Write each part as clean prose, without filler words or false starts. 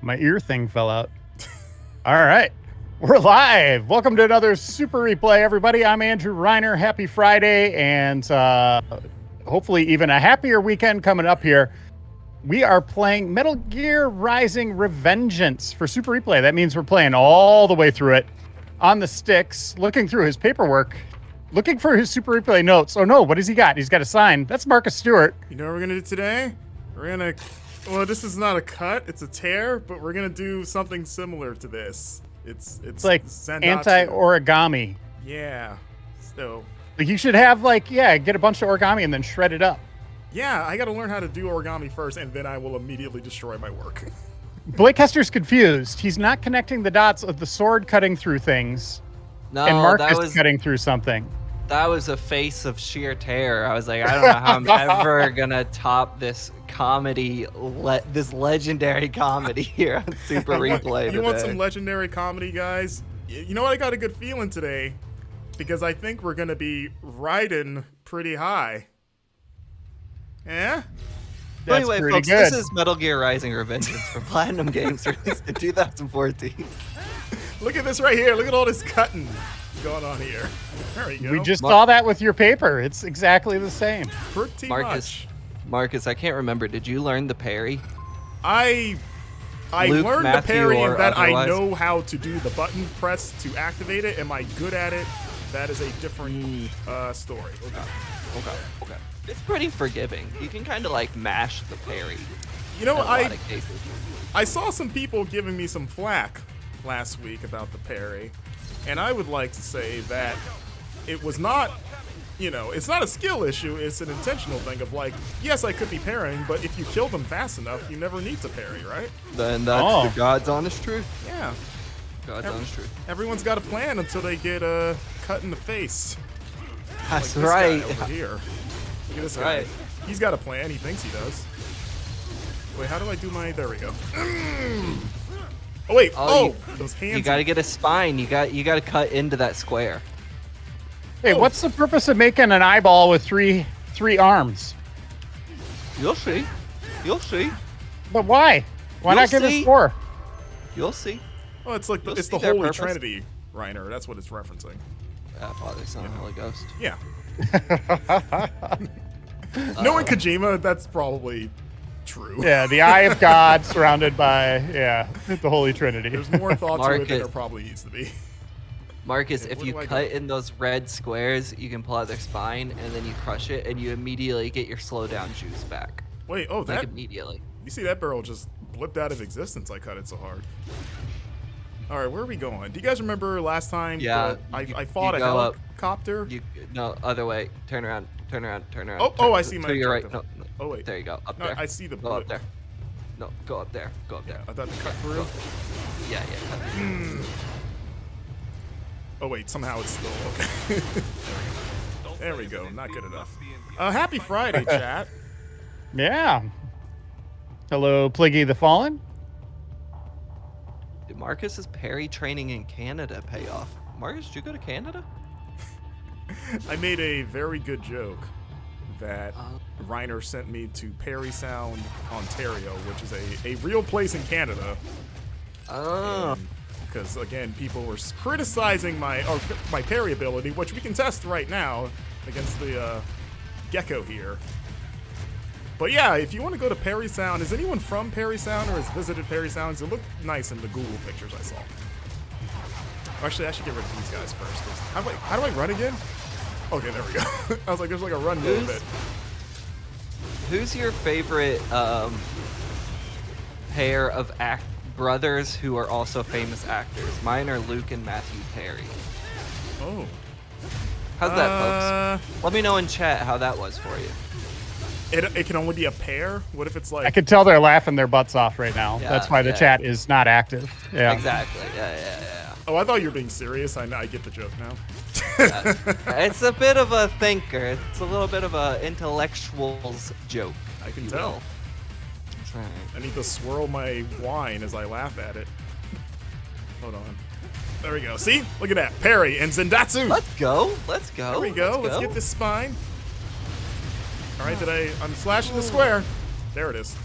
My ear thing fell out. All right. We're live. Welcome to another Super Replay, everybody. I'm Andrew Reiner. Happy Friday, and hopefully even a happier weekend coming up here. We are playing Metal Gear Rising Revengeance for Super Replay. That means we're playing all the way through it on the sticks, looking through his paperwork, looking for his Super Replay notes. Oh no, what has he got? He's got a sign. That's Marcus Stewart. You know what we're gonna do today? We're gonna, well, this is not a cut, it's a tear, but we're gonna do something similar to this. It's like Zendatsu. anti-origami. Yeah. So. Like you should have get a bunch of origami and then shred it up. Yeah, I gotta learn how to do origami first, and then I will immediately destroy my work. Blake Hester's confused. He's not connecting the dots of the sword cutting through things and Marcus cutting through something. That was a face of sheer terror. I was like, I don't know how I'm ever gonna top this comedy, this legendary comedy here on Super Replay. You want some legendary comedy, guys? You know what? I got a good feeling today, because I think we're gonna be riding pretty high. Yeah? Anyway, folks, this is Metal Gear Rising Revengeance for Platinum Games, released in 2014. Look at this right here. Look at all this cutting going on here. There we go. We just saw that with your paper. It's exactly the same. Pretty much. Marcus, I can't remember. Did you learn the parry? I Luke, learned Matthew, the parry and that otherwise? I know how to do the button press to activate it. Am I good at it? That is a different story. Okay. It's pretty forgiving. You can kind of like mash the parry. You know, in a lot of cases. I saw some people giving me some flack last week about the parry, and I would like to say that it was not, it's not a skill issue, it's an intentional thing of like, yes, I could be parrying, but if you kill them fast enough, you never need to parry, right? Then that's the God's honest truth. Yeah. God's honest truth. Everyone's got a plan until they get cut in the face. That's like right. This guy over here. Look at this guy. Right. He's got a plan. He thinks he does. Wait, how do I do my... There we go. Oh, wait. Those hands. You gotta get a spine. You gotta cut into that square. Hey, what's the purpose of making an eyeball with three arms? You'll see. You'll see. But why? Why not give us 4? You'll see. Oh, it's like it's the Holy Trinity, Reiner. That's what it's referencing. Father, Son, Holy Ghost. Yeah. Knowing Kojima, that's probably true. Yeah, the eye of God surrounded by, the Holy Trinity. There's more thought to it than there probably needs to be. Marcus, if you cut in those red squares, you can pull out their spine, and then you crush it, and you immediately get your slowdown juice back. Wait, like immediately. You see that barrel just blipped out of existence. I cut it so hard. All right, where are we going? Do you guys remember last time? Yeah. I fought a helicopter. No, other way. Turn around. Oh, I see my. To your right. No, oh wait. There you go. Up there. I see the. Go up there. No, go up there. Go up there. I thought to cut through. Yeah. Cut through. Oh wait, somehow it's still okay. There we go. Not good enough. Happy Friday, chat. Yeah. Hello, Pliggy the Fallen. Did Marcus's parry training in Canada pay off? Marcus, did you go to Canada? I made a very good joke that Reiner sent me to Parry Sound, Ontario, which is a real place in Canada. Oh. Because again, people were criticizing my parry ability, which we can test right now against the gecko here. But yeah, if you want to go to Parry Sound, is anyone from Parry Sound or has visited Parry Sound? It looked nice in the Google pictures I saw. Actually, I should get rid of these guys first. How do I run again? Okay, there we go. I was like, there's like a run little bit. Who's your favorite pair of brothers who are also famous actors? Mine are Luke and Matthew Perry. Oh. How's that, folks? Let me know in chat how that was for you. It can only be a pair? What if it's like... I can tell they're laughing their butts off right now. Yeah, that's why the chat is not active. Yeah. Exactly. Yeah. Oh, I thought you were being serious. I get the joke now. It's a bit of a thinker. It's a little bit of a intellectual's joke. I can tell. That's right. I need to swirl my wine as I laugh at it. Hold on. There we go. See? Look at that. Parry and Zendatsu. Let's go. There we go. Let's get this spine. All right, I'm slashing the square. There it is.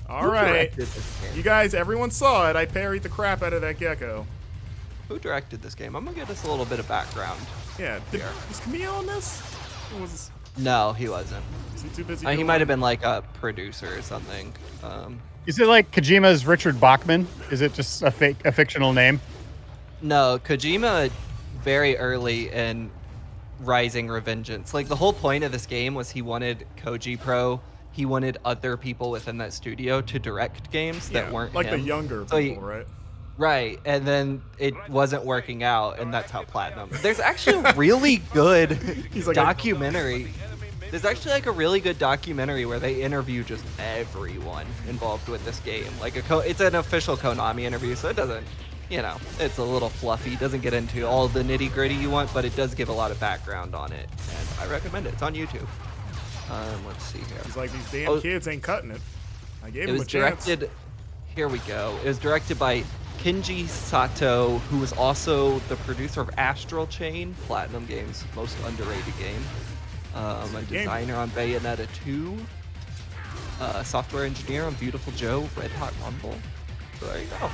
All Who right. directed this game? You guys, everyone saw it. I parried the crap out of that gecko. Who directed this game? I'm gonna give us a little bit of background. Yeah. Was Camille on this? Or No, he wasn't. was he too busy? He doing- might have been like a producer or something. Is it like Kojima's Richard Bachman? Is it just a fictional name? No, Kojima very early in Rising Revengeance. Like the whole point of this game was he wanted Koji Pro. He wanted other people within that studio to direct games that weren't like him. the younger So people, right? Right, and then it wasn't working out, and that's how Platinum. There's actually a really good like, documentary. There's actually like a really good documentary where they interview just everyone involved with this game. Like it's an official Konami interview, so it doesn't, it's a little fluffy. It doesn't get into all the nitty gritty you want, but it does give a lot of background on it, and I recommend it. It's on YouTube. Let's see here. He's like, these damn kids ain't cutting it. I gave It him was a chance. directed. Here we go. It was directed by Kenji Sato, who was also the producer of Astral Chain, Platinum Games' most underrated game. A designer on Bayonetta 2. Software engineer on Beautiful Joe, Red Hot Rumble. So there you go.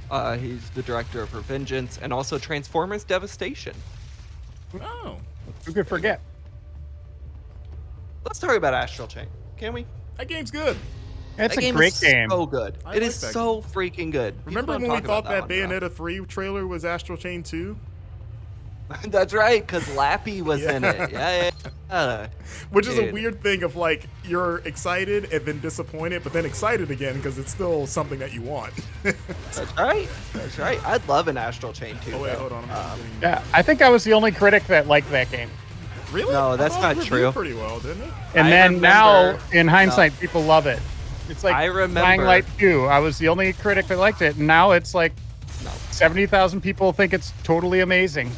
So, he's the director of Revengeance and also Transformers Devastation. Oh. Who could forget? Let's talk about Astral Chain, can we? That game's good. It's That a game great is game. so good. I it like is that so freaking good. Remember People when we don't thought talk that about one enough. Bayonetta 3 trailer was Astral Chain 2? That's right, because Lappy was in it. Yeah. Which is a Dude. weird thing of like, you're excited and then disappointed, but then excited again because it's still something that you want. That's right. That's right. I'd love an Astral Chain too. Oh, wait, though. hold on. Yeah, I think I was the only critic that liked that game. Really? No, I that's thought it not reviewed true. pretty well, didn't it? And I then now, remember- in hindsight, people love it. It's like I remember- Dying Light 2. I was the only critic that liked it, and now it's like No. 70,000 people think it's totally amazing.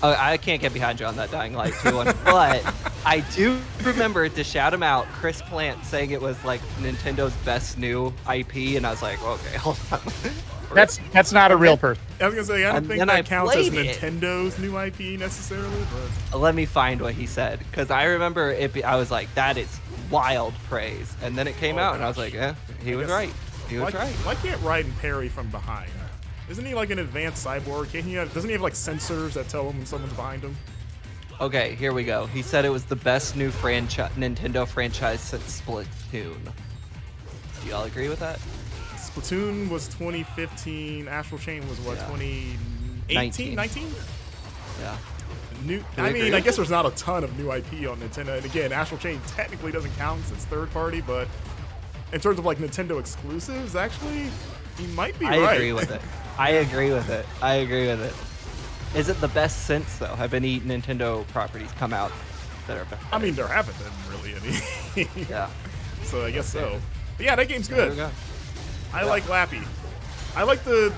I can't get behind you on that Dying Light 2 one, but I do remember, to shout him out, Chris Plant saying it was like Nintendo's best new IP, and I was like, okay, hold on. That's not a real person. I was gonna say, I don't And think then that I counts as played it. Nintendo's new IP necessarily, but Let me find what he said, because I remember I was like, that is wild praise, and then it came out, and I was like, he was guess- right. He was right. Why can't Raiden parry from behind? Isn't he like an advanced cyborg? Doesn't he have like sensors that tell him when someone's behind him? Okay, here we go. He said it was the best new Nintendo franchise since Splatoon. Do y'all agree with that? Splatoon was 2015. Astral Chain was what, Yeah. 2018? 19? Yeah. New. we I agree? mean, I guess there's not a ton of new IP on Nintendo. And again, Astral Chain technically doesn't count since it's third party, but in terms of like Nintendo exclusives, actually, he might be right. I agree with it. I agree with it. I agree with it. Is it the best since, though? Have any Nintendo properties come out that are better? I mean, there haven't been really any. Yeah. So I guess so. But yeah, that game's There we good. go. I like Lappy. I like the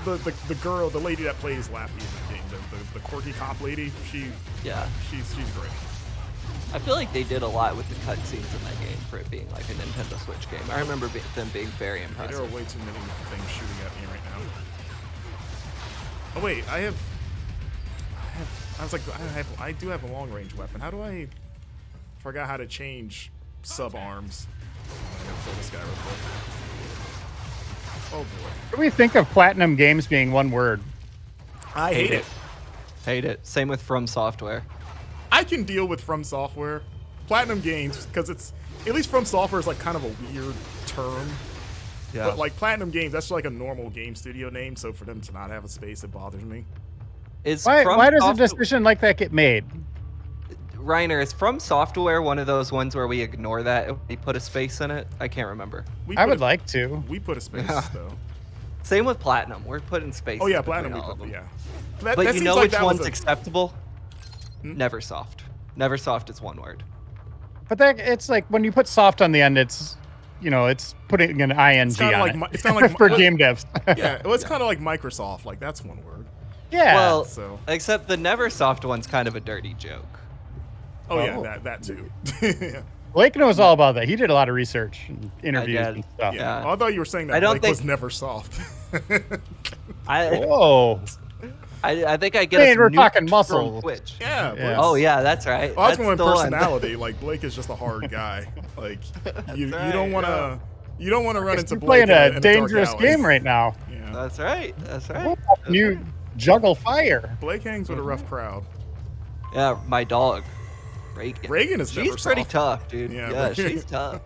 girl, the lady that plays Lappy in the game, the quirky cop lady. She's great. I feel like they did a lot with the cutscenes in that game for it being like a Nintendo Switch game. I remember them being very There are impressive. way too many things shooting at me right now. Oh wait, I do have a long range weapon. How do I? Forgot how to change sub arms. I'm gonna kill this guy real quick. Oh boy. What do we think of Platinum Games being one word? I hate it. Hate it. Same with From Software. I can deal with From Software, Platinum Games, because it's at least From Software is like kind of a weird term. Yeah. But like Platinum Games, that's like a normal game studio name. So for them to not have a space, it bothers me. Why does a decision like that get made? Reiner, is From Software one of those ones where we ignore that and we put a space in it? I can't remember. I would like to. We put a space Yeah. though. Same with Platinum. We're putting space. Oh yeah, Platinum. We all put, of them. yeah. That But you seems know like which that was one's a- acceptable? Neversoft. Neversoft is one word. But it's like when you put soft on the end, it's it's putting an ing It's kinda on like it. mi- it's kinda like for mi- game devs. Yeah, well, it's kind of like Microsoft. Like that's one word. Yeah. Well, so- except the Neversoft one's kind of a dirty joke. Oh, Oh. yeah, that too. Yeah. Blake knows all about that. He did a lot of research and interviews did. and stuff. Yeah. Yeah. Oh, I thought you were saying I that don't Blake was think- never soft. I Whoa. I think I get Man, us we're nuked talking from muscles. Twitch. Yeah. Yeah. Oh yeah, that's right. Well, I was That's going the one. personality. Like Blake is just a hard guy. Like you right, don't want yeah. to you don't want to run into You're Blake playing in a a dangerous dark alley. game right now. Yeah. That's right. That's right. How can you juggle fire? Blake hangs with a Mm-hmm. rough crowd. Yeah, my dog, Reagan. Reagan is never She's pretty soft. tough, dude. Yeah, Yeah, but- she's tough.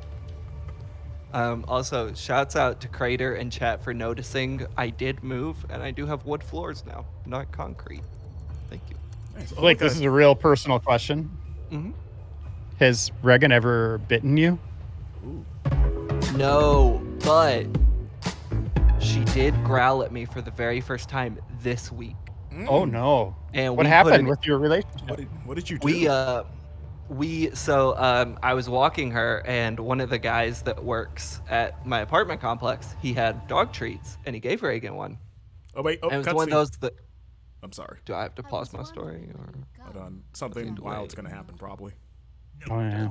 Also, shouts out to Crater and chat for noticing I did move, and I do have wood floors now, not concrete. Thank you. Nice. Oh, Blake, look this at- is a real personal question. hmm Has Regan ever bitten you? No, but she did growl at me for the very first time this week. Oh no! And What we put happened an- with your relationship? what did you do? I was walking her, and one of the guys that works at my apartment complex, he had dog treats, and he gave Reagan one. Oh wait, oh, And it was one of cutscene. those that. I'm sorry. Do I have to pause my story, or Hold on. Something Nothing to wild's wait. gonna happen probably. Oh yeah.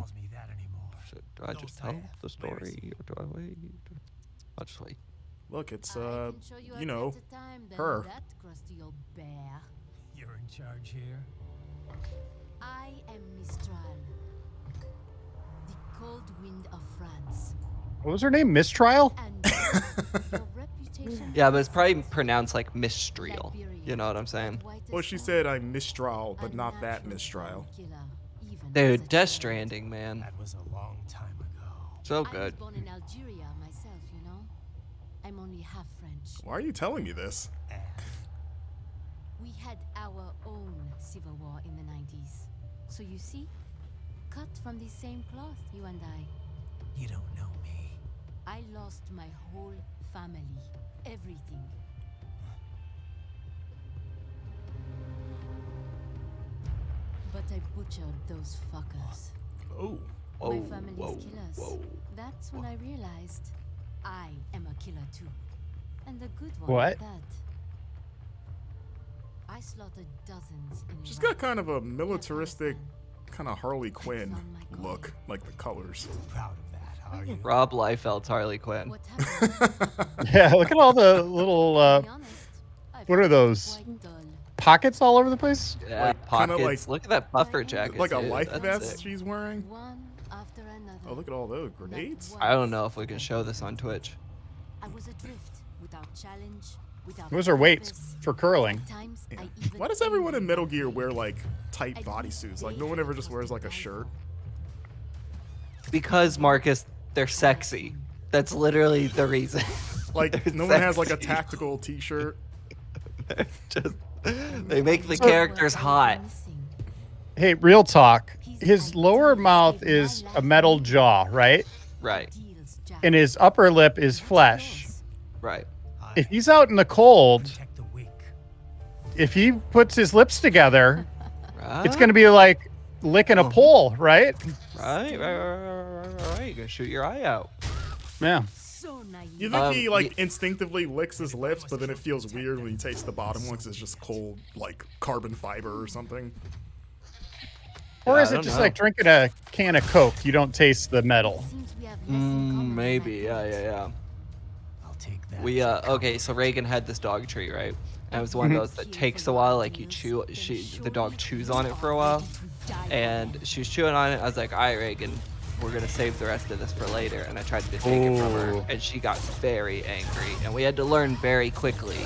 do I just tell the story, or do I wait? I'll just wait. Look, it's you you know, her. her. That crusty old bear. You're in charge here. I am Mistral, the cold wind of France. What was her name? Mistrial? And your reputation. Yeah, but it's probably pronounced like Mistral. You know what I'm saying? Well, she said I'm Mistral, but not that Mistral. Dude, Death Stranding, man, That was a long time ago. so I was good. born in Algeria myself, you know. I'm only half French. Why are you telling me this? And We had our own civil war in the 90s. So you see, cut from the same cloth, you and I. you don't know me. I lost my whole family, everything. But I butchered those fuckers. Oh. My family's killers. whoa. That's when I realized I am a killer too. And a good one What? at that. I slaughtered dozens in She's Iraq, got kind of a militaristic, Afghanistan. kind of Harley Quinn look, like the colors. Proud of that, are you? Rob Liefeld's Harley Quinn. What happened? Yeah. Look at all the little To be honest, I what are found it those? quite dull. pockets all over the place. Yeah, Like, kinda pockets. like- Look at that puffer jacket. Like a dude. life That's vest sick. she's wearing. One after another. Oh, look at all those Not grenades. I don't once know if we can show this on Twitch. I was adrift, without challenge, without Those are weights purpose. for curling. At times, Yeah. I even Why does everyone in envied Metal my Gear wear feelings. like tight bodysuits? Like no one ever just wears like a shirt. Because Marcus, they're sexy. That's literally the reason. Like They're no one has like a sexy. tactical T-shirt. Just they make the So- characters hot. Hey, real talk. His lower mouth is a metal jaw, right? Right, And his upper lip is flesh. right. If he's out in the cold, Protect the weak. if he puts his lips together, Right. it's going to be like licking a pole, right? Right. You're gonna shoot your eye out. Yeah. So naive. You think he like y- instinctively licks his lips, but then it feels weird when he tastes the bottom one 'cause it's just cold, like carbon fiber or something. Or Yeah, is I it don't just know. like drinking a can of Coke? You don't taste the metal. Seems we have less in common than I Maybe. Yeah, thought. yeah. I'll take that. We okay. So Reagan had this dog treat, right? And it was one of those that takes a while. Like you chew, the dog chews on it for a while, and she was chewing on it. I was like, "All right, Reagan, we're gonna save the rest of this for later." And I tried to take it from her, Ooh. and she got very angry. And we had to learn very quickly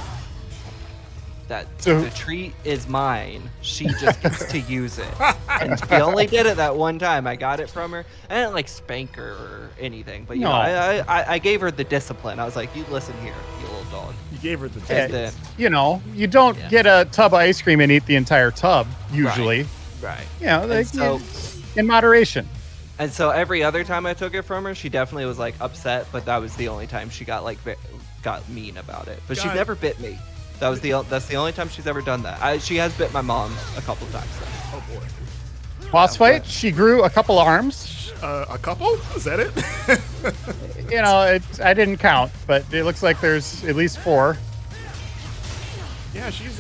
that So- the treat is mine. She just gets to use it. And she only did it that one time. I got it from her. I didn't like spank her or anything, but you know, No. I gave her the discipline. I was like, "You listen here, you little dog." You gave her the Yeah, And then, you know, you don't Yeah. get a tub of ice cream and eat the entire tub, usually. right. You know, like, so- in moderation. And so every other time I took it from her, she definitely was like upset, but that was the only time she got like got mean about it. But she's God. never bit me. That's the only time she's ever done that. She has bit my mom a couple times though. Oh boy. Boss fight, she grew a couple arms. A couple? Is that it? You know, I didn't count, but it looks like there's at least 4. Yeah, she's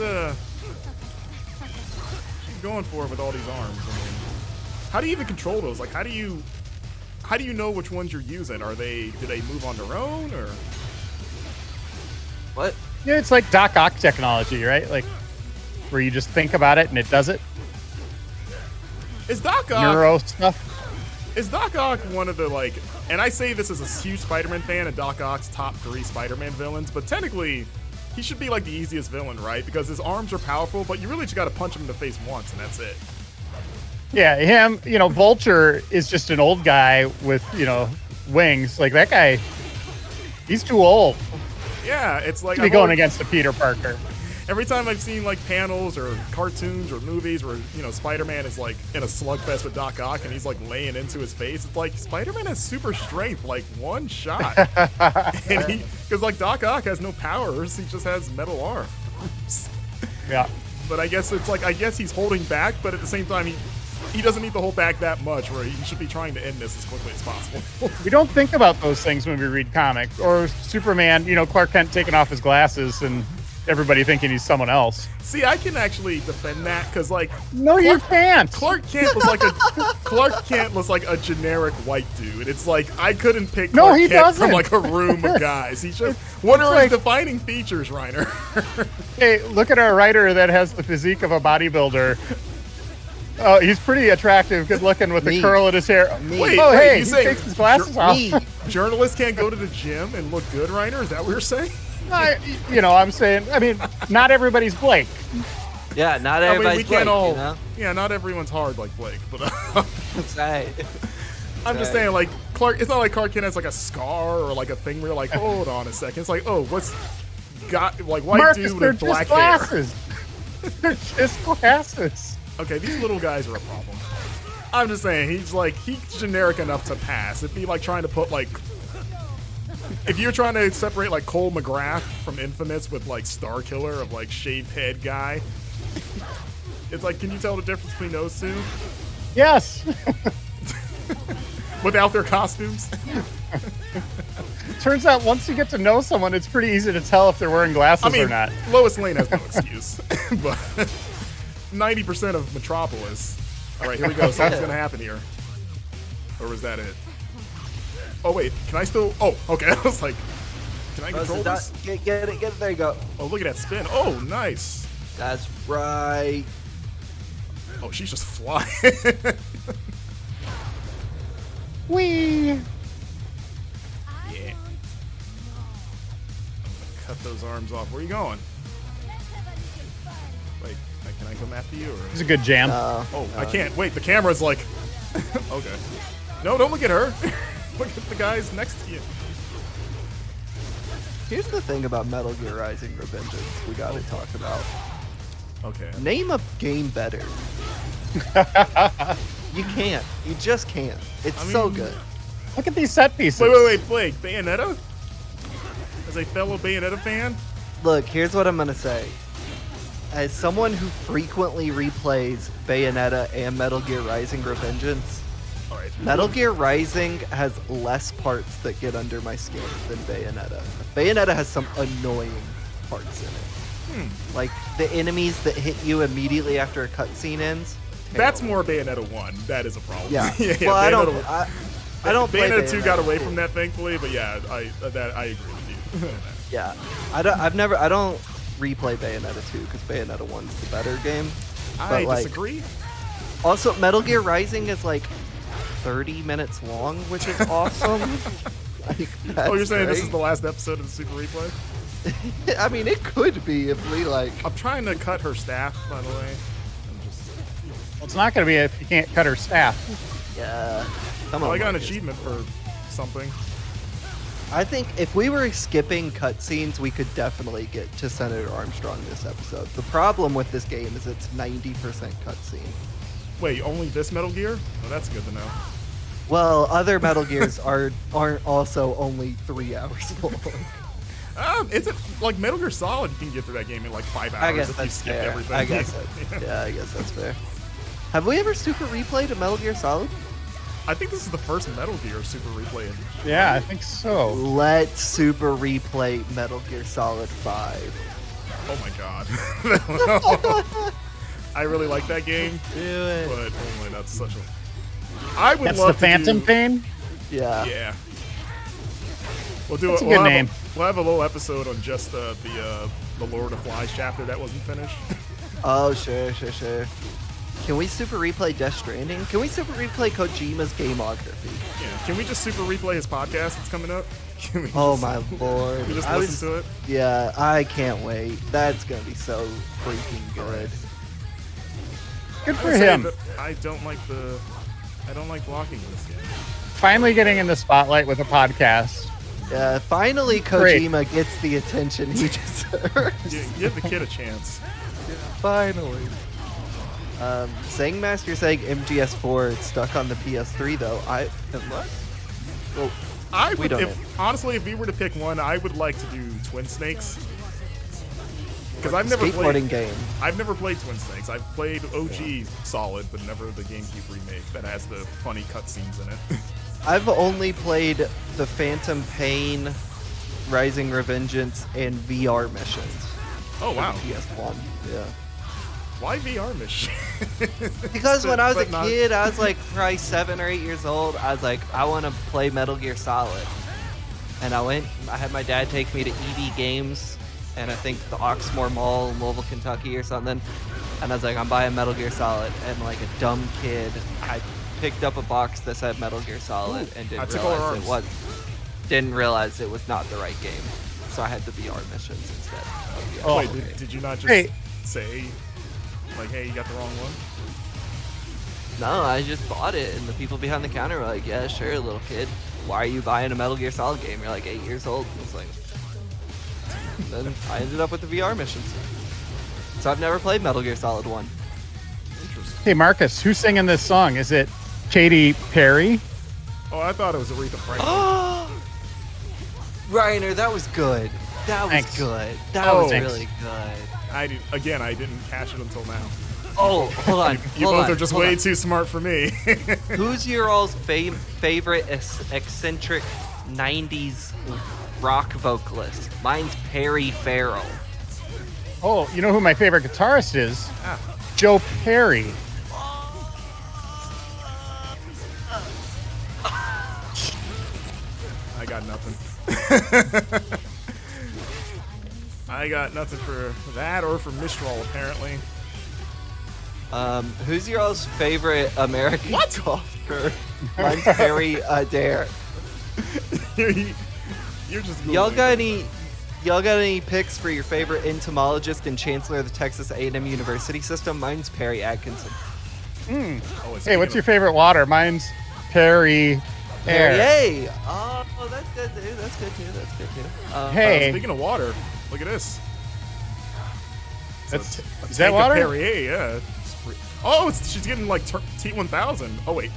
going for it with all these arms. I mean, how do you even control those? Like, how do you know which ones you're using? Do they move on their own or? What? Yeah, it's like Doc Ock technology, right? Like, where you just think about it and it does it. Is Doc Ock Neuro stuff. Is Doc Ock one of the, like, and I say this as a huge Spider-Man fan and Doc Ock's top 3 Spider-Man villains, but technically, he should be like the easiest villain, right? Because his arms are powerful, but you really just gotta punch him in the face once and that's it. Yeah, him, you know, Vulture is just an old guy with, you know, wings. Like, that guy, he's too old Yeah, it's like to be going against a Peter Parker. every time I've seen like panels or cartoons or movies where, you know, Spider-Man is like in a slugfest with Doc Ock and he's like laying into his face, it's like Spider-Man has super strength, like one shot. And because like Doc Ock has no powers, he just has metal arms. Yeah. But I guess it's like, I guess he's holding back, but at the same time, he doesn't need to hold back that much where he should be trying to end this as quickly as possible. We don't think about those things when we read comics. Or Superman, you know, Clark Kent taking off his glasses and everybody thinking he's someone else. See, I can actually defend that because, like, No, you can't. Clark Kent was like a generic white dude. It's like I couldn't pick No, Clark he Kent doesn't. from like a room of guys. He's just what are like- his defining features, Reiner? Hey, look at our writer that has the physique of a bodybuilder. Oh, he's pretty attractive, good looking with the Me. curl in his hair. Wait, oh, wait, hey, you he saying takes his glasses off. Me. Journalists can't go to the gym and look good, Reiner? Is that what you're saying? I'm saying, I mean, not everybody's Blake. Yeah, not I mean, everybody's we can't Blake, all. you know? Yeah, not everyone's hard like Blake, but That's right. I'm just saying, like Clark. It's not like Clark Kent has like a scar or like a thing where you're like, hold on a second. It's like, oh, what's got like white Marcus, dude they're with black just hair? glasses. They're just glasses. Okay, these little guys are a problem. I'm just saying, he's generic enough to pass. It'd be like trying to put like, if you're trying to separate like Cole McGrath from Infamous with like Star Killer of like shaved head guy, it's like, can you tell the difference between those two Yes. without their costumes? Turns out once you get to know someone, it's pretty easy to tell if they're wearing glasses I mean, or not. Lois Lane has no excuse, but 90% of Metropolis. All right, here we go. Something's gonna happen here. Or was that it? Oh wait, can I still? Oh, okay. I was like, can I control this? Get it, there you go. Oh, look at that spin. Oh, nice. That's right. Oh, she's just flying. Whee! Yeah. Cut those arms off. Where are you going? Wait, can I come after you? Or? It's a good jam. Oh, I can't. Wait, the camera's like. Okay. No, don't look at her. Look at the guys next to you. Here's the thing about Metal Gear Rising: Revengeance we gotta talk about. Okay. Name a game better. You can't. You just can't. It's so mean- good. Look at these set pieces. Wait, Blake. Bayonetta? As a fellow Bayonetta fan? Look, here's what I'm gonna say. As someone who frequently replays Bayonetta and Metal Gear Rising: Revengeance, All right. Metal Gear Rising has less parts that get under my skin than Bayonetta. Bayonetta has some annoying parts in it. Like the enemies that hit you immediately after a cutscene ends. That's terrible. more Bayonetta 1. That is a problem. Yeah. yeah, Well, I don't. Bayonetta- I don't play Bayonetta 2 got away too. from that, thankfully, but yeah, I agree with you. Yeah. I don't replay Bayonetta 2 because Bayonetta 1's the better game. I like, disagree. Also, Metal Gear Rising is like 30 minutes long, which is awesome. Like, Oh, you're saying this is great. the last episode of the Super Replay? I mean, it could be if we like. I'm trying to cut her staff, by the way. I'm just. Well, it's not going to be if you can't cut her staff. Yeah. Come Oh, on. I got an Marcus. achievement for something. I think if we were skipping cutscenes, we could definitely get to Senator Armstrong this episode. The problem with this game is it's 90% cutscene. Wait, only this Metal Gear? Oh, that's good to know. Well, other Metal Gears aren't also only 3 hours long. Is it like Metal Gear Solid? You can get through that game in like 5 hours I guess if you that's skip fair. everything. I guess I guess that's fair. Have we ever super replayed a Metal Gear Solid? I think this is the first Metal Gear Super Replay. Yeah, I think so. Let's super replay Metal Gear Solid 5. Oh my god. I really like that game, Do it. but oh my, that's such a. I would That's love the to Phantom do- Pain? Yeah. Yeah. We'll do That's it. a good name. We'll have a little episode on just the Lord of the Flies chapter that wasn't finished. Oh, sure. Can we super replay Death Stranding? Can we super replay Kojima's Gameography? Yeah. Can we just super replay his podcast that's coming up? Can we Oh just- my lord. Can we just I listen to it? Yeah, I can't wait. That's gonna be so freaking good. Good for I would say him. that I don't like blocking in this game. Finally getting in the spotlight with a podcast. Yeah, finally Great. Kojima gets the attention he deserves. Give the kid a chance. Finally. Sangmaster saying MGS4 is stuck on the PS3 though. Well, I We would, don't honestly, if we were to pick one, I would like to do Twin Snakes. Because I've never skateboarding played. game. I've never played Twin Snakes. I've played OG Solid, but never the GameCube remake that has the funny cutscenes in it. I've only played the Phantom Pain, Rising Revengeance, and VR missions. Oh wow! PS1. Yeah. Why VR mission? Because when I was a But not- kid, I was like probably 7 or 8 years old. I was like, I want to play Metal Gear Solid, and I had my dad take me to ED Games, and I think the Oxmoor Mall in Louisville, Kentucky, or something. And I was like, I'm buying Metal Gear Solid, and like a dumb kid, I picked up a box that said Metal Gear Solid and didn't Tactical realize Arms. didn't realize it was not the right game. So I had the VR missions instead. Of the Oh. Wait, actual game. did you not just Hey. say, like, hey, you got the wrong one? No, I just bought it, and the people behind the counter were like, "Yeah, sure, little kid. Why are you buying a Metal Gear Solid game? You're like 8 years old." And it's like, then I ended up with the VR missions. So I've never played Metal Gear Solid 1. Interesting. Hey, Marcus, who's singing this song? Is it Katy Perry? Oh, I thought it was Aretha Franklin. Reiner, that was good. That was Thanks. good. That Oh. was Thanks. really good. I didn't catch it until now. Oh, hold on. You hold both on, are just hold way on. too smart for me. Who's your all's favorite eccentric 90s rock vocalist? Mine's Perry Farrell. Oh, you know who my favorite guitarist is? Ah. Joe Perry. I got nothing. I got nothing for that or for Mistral, apparently. Who's your all's favorite American golfer? Mine's Perry Adair. You're just Y'all Googling. got any picks for your favorite entomologist and chancellor of the Texas A&M University system? Mine's Perry Atkinson. Oh, and Hey, speaking what's of- your favorite water? Mine's Perry Air. Yay! Oh, that's good too. That's good too. That's good too. Hey, Speaking of water, look at this. that's, A is tank that of water? Perrier, yeah. It's free. Oh, she's getting like T1000. Oh wait.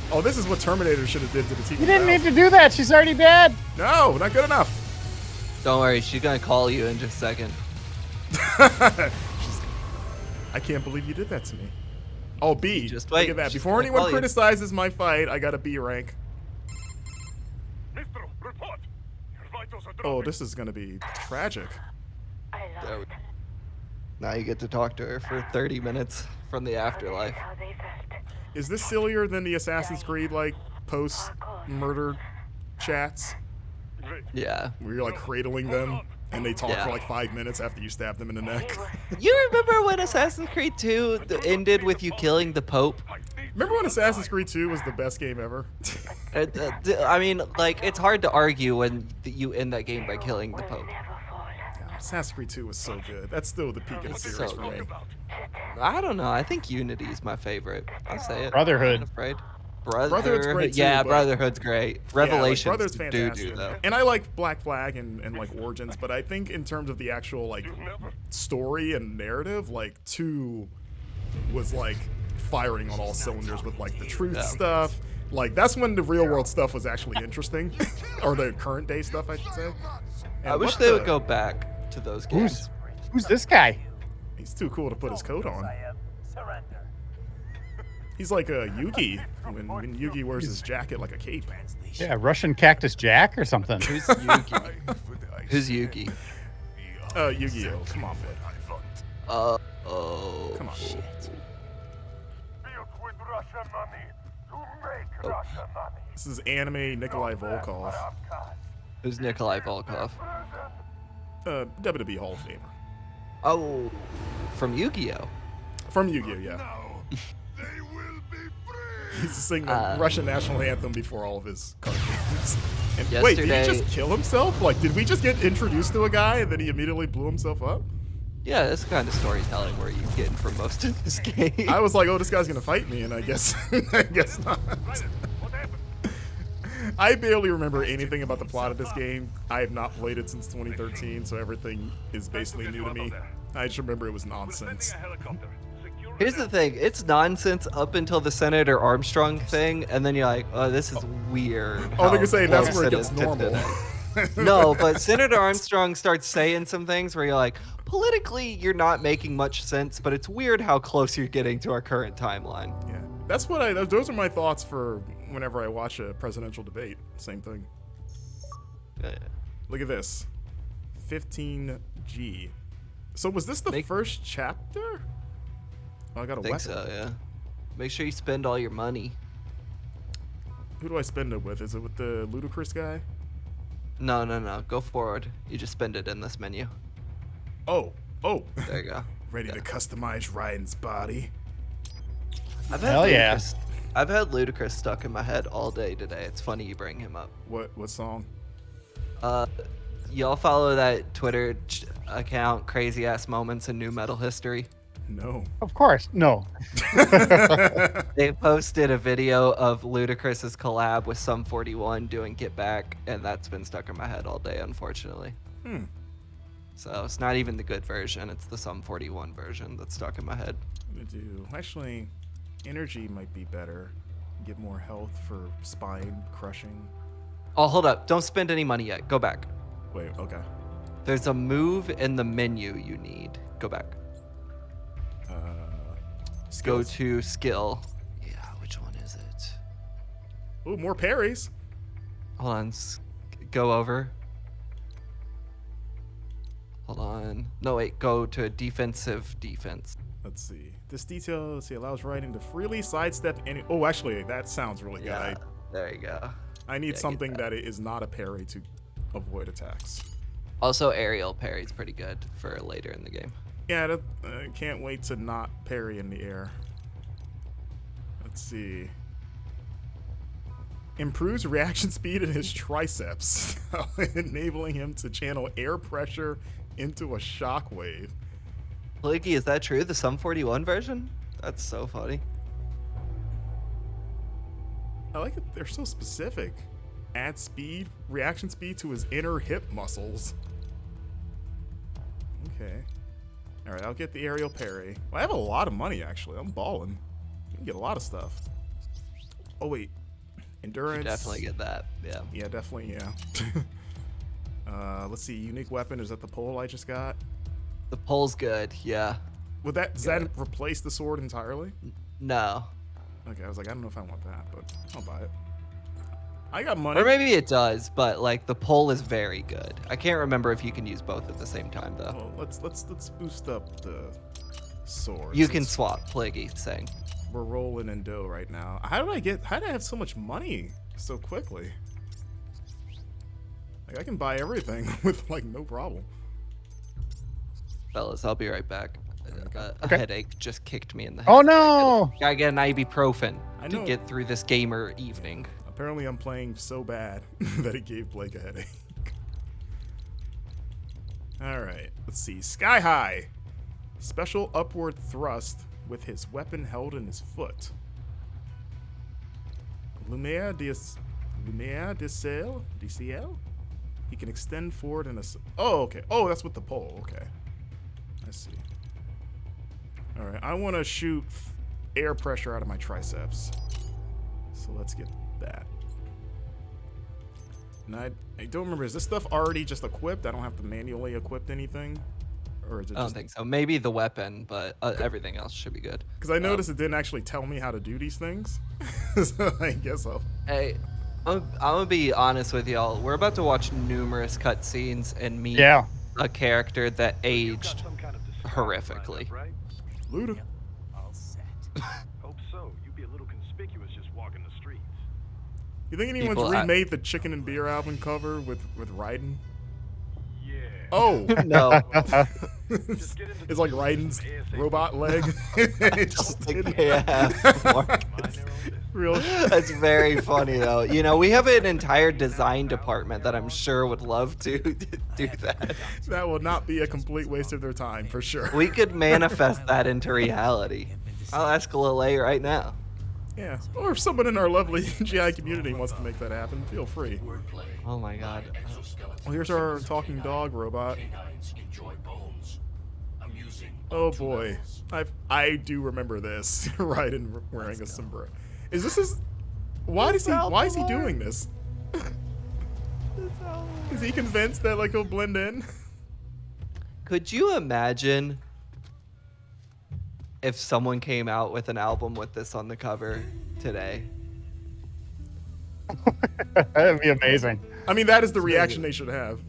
Oh, this is what Terminator should have did to the T1000. You didn't need to do that. She's already dead. No, not good enough. Don't worry, she's gonna call you in just a second. I can't believe you did that to me. Oh, B. Just Look wait, at that. she's Before gonna anyone call you. criticizes my fight, I got a B rank. Mistral, report. Your vitals are Oh, dropping. this is gonna be tragic. There we- Now you get to talk to her for 30 minutes from the afterlife. Is this sillier than the Assassin's Creed like post-murder chats Yeah. where you're like cradling them and they talk Yeah. for like 5 minutes after you stab them in the neck? You remember when Assassin's Creed 2 ended with you killing the Pope? Remember when Assassin's Creed 2 was the best game ever? I mean, like, it's hard to argue when you end that game by killing the Pope. Assassin's Creed 2 was so good. That's still the peak of the series So for me. good. I don't know. I think Unity is my favorite. I'll say it. Brotherhood. I'm not afraid. Brotherhood's great too, Yeah, but- Brotherhood's great. Yeah, like, Revelations Brother's do fantastic. though. And I like Black Flag and like Origins, but I think in terms of the actual like story and narrative, like 2 was like firing on all cylinders with like the truth Yeah. stuff. Like that's when the real world stuff was actually interesting, or the current day stuff, I should say. And I wish what they the- would go back to those games. Who's this guy? He's too cool to put his coat on. He's like a Yugi when Yugi wears his jacket like a cape. Yeah, Russian Cactus Jack or something. Who's Yugi? Who's Yugi? Yu-Gi-Oh! Come on, man. Oh. Come on. Built with Russian money to make Russian money. This is anime Nikolai Volkov, Who's Nikolai Volkov? WWE Hall of Famer. Oh, from Yu-Gi-Oh. From Yu-Gi-Oh, yeah. Now, they will be free. He's singing the Russian national anthem before all of his card games. And Yesterday, wait, did he just kill himself? Like, did we just get introduced to a guy and then he immediately blew himself up? yeah, this kind of storytelling where you're getting for most of this game. I was like, oh, this guy's gonna fight me, and I guess I guess not. Raiden, what happened? I barely remember anything about the plot of this game. I have not played it since 2013, so everything is basically new to me. I just remember it was We're nonsense. sending a helicopter. Secure Here's the it. thing, it's nonsense up until the Senator Armstrong thing, and then you're like, oh, this is weird. Oh, they're how saying that's close where it is gets to normal. today. No, but Senator Armstrong starts saying some things where you're like, politically, you're not making much sense, but it's weird how close you're getting to our current timeline. Yeah, that's what those are my thoughts for whenever I watch a presidential debate. Same thing. Look at this, 15G. So was this the first chapter? Oh, I got a I think weapon. so, yeah. Make sure you spend all your money. Who do I spend it with? Is it with the ludicrous guy? No. Go forward. You just spend it in this menu. Oh. There you go. Ready to customize Raiden's body. I've Hell yeah. I've had Ludacris stuck in my head all day today. It's funny you bring him up. What song? Y'all follow that Twitter account, Crazy Ass Moments in New Metal History? No. Of course. No. They posted a video of Ludacris's collab with Sum 41 doing Get Back, and that's been stuck in my head all day, unfortunately. So it's not even the good version, it's the Sum 41 version that's stuck in my head. Actually, energy might be better. Get more health for spine crushing. Oh, hold up. Don't spend any money yet. Go back. Wait, okay. There's a move in the menu you need. Go back. Go Skills. to skill. Yeah, which one is it? Ooh, more parries. Hold on. Go over. Hold on. No, wait. Go to defensive defense. Let's see. This detail, allows Raiden to freely sidestep any. Oh, actually, that sounds really good. Yeah. There you go. I need get something that is not a parry to avoid attacks. Also, aerial parry's pretty good for later in the game. Yeah, I can't wait to not parry in the air. Let's see. Improves reaction speed in his triceps, enabling him to channel air pressure into a shockwave. Blicky, is that true? The Sum 41 version? That's so funny. I like it. They're so specific. Add speed, reaction speed to his inner hip muscles. Okay. All right, I'll get the aerial parry. Well, I have a lot of money, actually. I'm balling. You can get a lot of stuff. Oh, wait. Endurance. You definitely get that. Yeah. Yeah, definitely, yeah. Let's see. Unique weapon. Is that the pole I just got? The pole's good. Yeah. Does that replace the sword entirely? No. Okay, I was like, I don't know if I want that, but I'll buy it. I got money. Or maybe it does, but like the pole is very good. I can't remember if you can use both at the same time though. Well, let's boost up the sword. You can since swap, Plaguey saying. We're rolling in dough right now. How did I have so much money so quickly? Like I can buy everything with like no problem. Fellas, I'll be right back. A Okay. headache just kicked me in the head. Oh no! Gotta get an ibuprofen I to know. get through this gamer evening. Apparently I'm playing so bad that it gave Blake a headache. Alright, let's see. Sky High. Special upward thrust with his weapon held in his foot. Lumiere de Ciel? DCL? He can extend forward in a... Oh, okay. Oh, that's with the pole. Okay. I see. Alright, I want to shoot air pressure out of my triceps. So let's get that. And I don't remember, is this stuff already just equipped? I don't have to manually equip anything? Or is it I don't just... think so. Maybe the weapon, but everything else should be good. Because I noticed it didn't actually tell me how to do these things. So I guess I'll... Hey, I'm gonna be honest with y'all. We're about to watch numerous cutscenes and meet Yeah. a character that You've got aged some kind of disguise horrifically. lined up, right? Luda. All set. Hope so. You'd be a little conspicuous just walking the streets. You think anyone's People- remade the Chicken and Beer album cover with Raiden? Yeah. Oh! No. It's like Raiden's robot leg. It's just real. That's very funny though. You know, we have an entire design department that I'm sure would love to do that. That will not be a complete waste of their time for sure. We could manifest that into reality. I'll ask Lele right now. Yeah, or if someone in our lovely GI community wants to make that happen, feel free. Oh my god. Well, here's our talking dog robot. Oh boy, I do remember this. Raiden wearing a sombrero. Is this his? Why is he doing this? Is he convinced that like he'll blend in? Could you imagine if someone came out with an album with this on the cover today? That'd be amazing. I mean, that is the reaction they should have.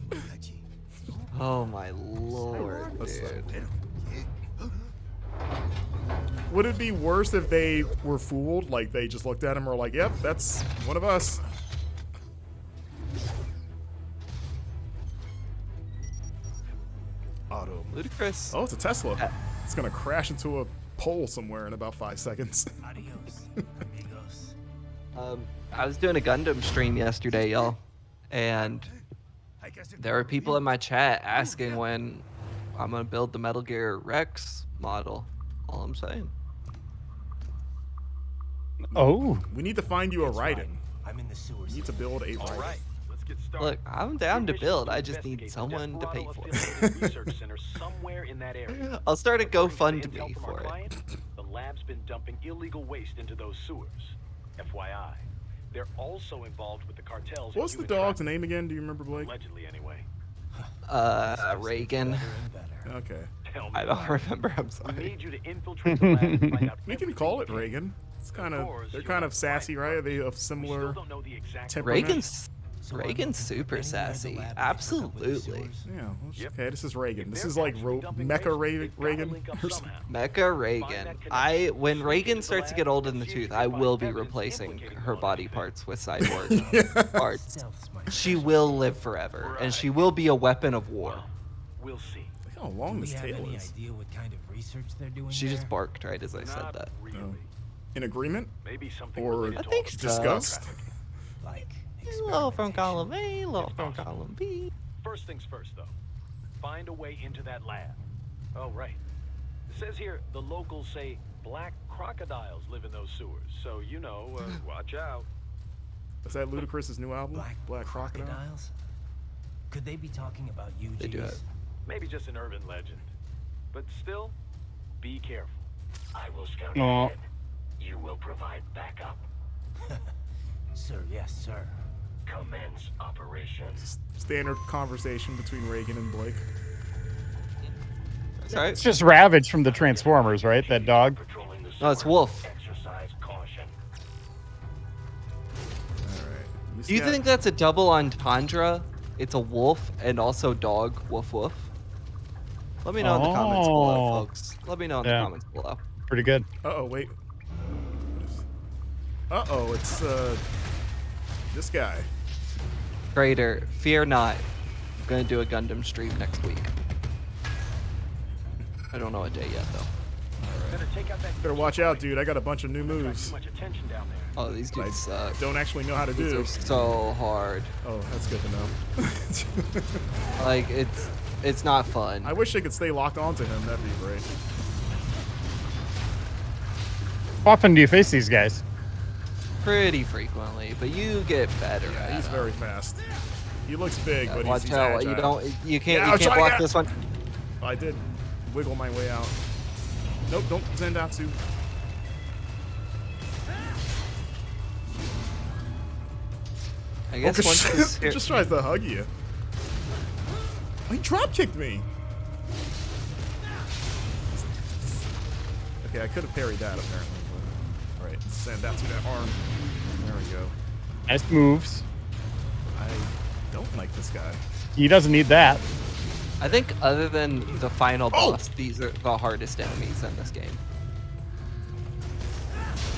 Oh my lord, dude. Would it be worse if they were fooled? Like they just looked at him and were like, "Yep, that's one of us." Auto. Ludicrous. Oh, it's a Tesla. It's gonna crash into a pole somewhere in about 5 seconds. Adios, amigos. I was doing a Gundam stream yesterday, y'all, and there were people in my chat asking when I'm gonna build the Metal Gear Rex model. All I'm saying. Oh, We need to find you a Raiden. I'm in the sewers. We need to build a Raiden. All right, let's get started. Look, I'm down to Your build. mission I is just need investigate someone to pay Desperado for it. affiliated research center somewhere in that area. I'll start a According to the GoFundMe intel from for our it. client, the lab's been dumping illegal waste into those sewers. FYI, they're also involved with the cartels. in What's the human dog's trafficking. name again? Do you remember, Blake? Allegedly, anyway. Reagan. Better and better. Okay. Tell me I don't about it. remember. I'm We sorry. need you to infiltrate the lab and find out. We can everything call it we can. Reagan. It's kind Of of course, they're you're kind not of sassy, right, right? Are but they of We still similar don't know the exact temperament? Reagan's So I'm Reagan's looking for super bringing her to the sassy. lab to pick up with the Absolutely. sewers. Yeah. Well, Yep. Okay, this is Reagan. If This they're is like actually dumping Mecha waste, they've gotta Reagan link up or something. somehow. Mecha Reagan. When Reagan starts to get old in the tooth, I will be replacing her body parts with cyborg parts. Stealth's my She will live forever, and she will be a weapon of war. We'll see. Look how Do long we this have tail any is. idea what kind of research they're doing She there? just barked right as I said Not that. really. Oh. In agreement? Maybe something Or related I to think all the so. Disgust? Like Low from experimentation. column A, low from column B. First things first, though. Find a way into that lab. Oh, right. It says here the locals say black crocodiles live in those sewers, so you know, watch out. Is that Ludacris's new album? Black Crocodile? crocodiles? Could they be talking about you, They do it. Maybe just an urban legend. But still, be careful. I will scout Aw. ahead. You will provide backup. Sir, yes, sir. Commence operations. Standard conversation between Reagan and Blake. That's right. it's just Ravage from the Transformers, right? That dog. Patrolling the No, it's sewer. Wolf. Exercise caution. Alright. Do you think that's a double entendre? It's a wolf and also dog. Woof woof. Let me know in the comments below, Oh. folks. Let me know in Yeah. the comments below. Pretty good. Uh-oh, wait. Uh-oh, it's, this guy. Crater, fear not. I'm gonna do a Gundam stream next week. I don't know a day yet though. Better take out that. Better watch out, dude. I got a bunch of new Attract moves. too much attention down there. Oh, these dudes suck. Don't actually know how to These do. are so hard. Oh, that's good to know. Like it's not fun. I wish they could stay locked onto him. That'd be great. How often do you face these guys? Pretty frequently, but you get better Yeah, at he's it. very fast. He looks big, but Watch he's out! agile. You don't. You Yeah, can't. I'll You can't try block that. this one. I did wiggle my way out. Nope, don't Zendatsu. I guess Oh, once shit. this He just tries to hug you. Oh, he drop kicked me. Okay, I could have parried that apparently. But... Alright, send that to that arm. There we go. Nice moves. I don't like this guy. He doesn't need that. I think other than the final Oh! boss, these are the hardest enemies in this game.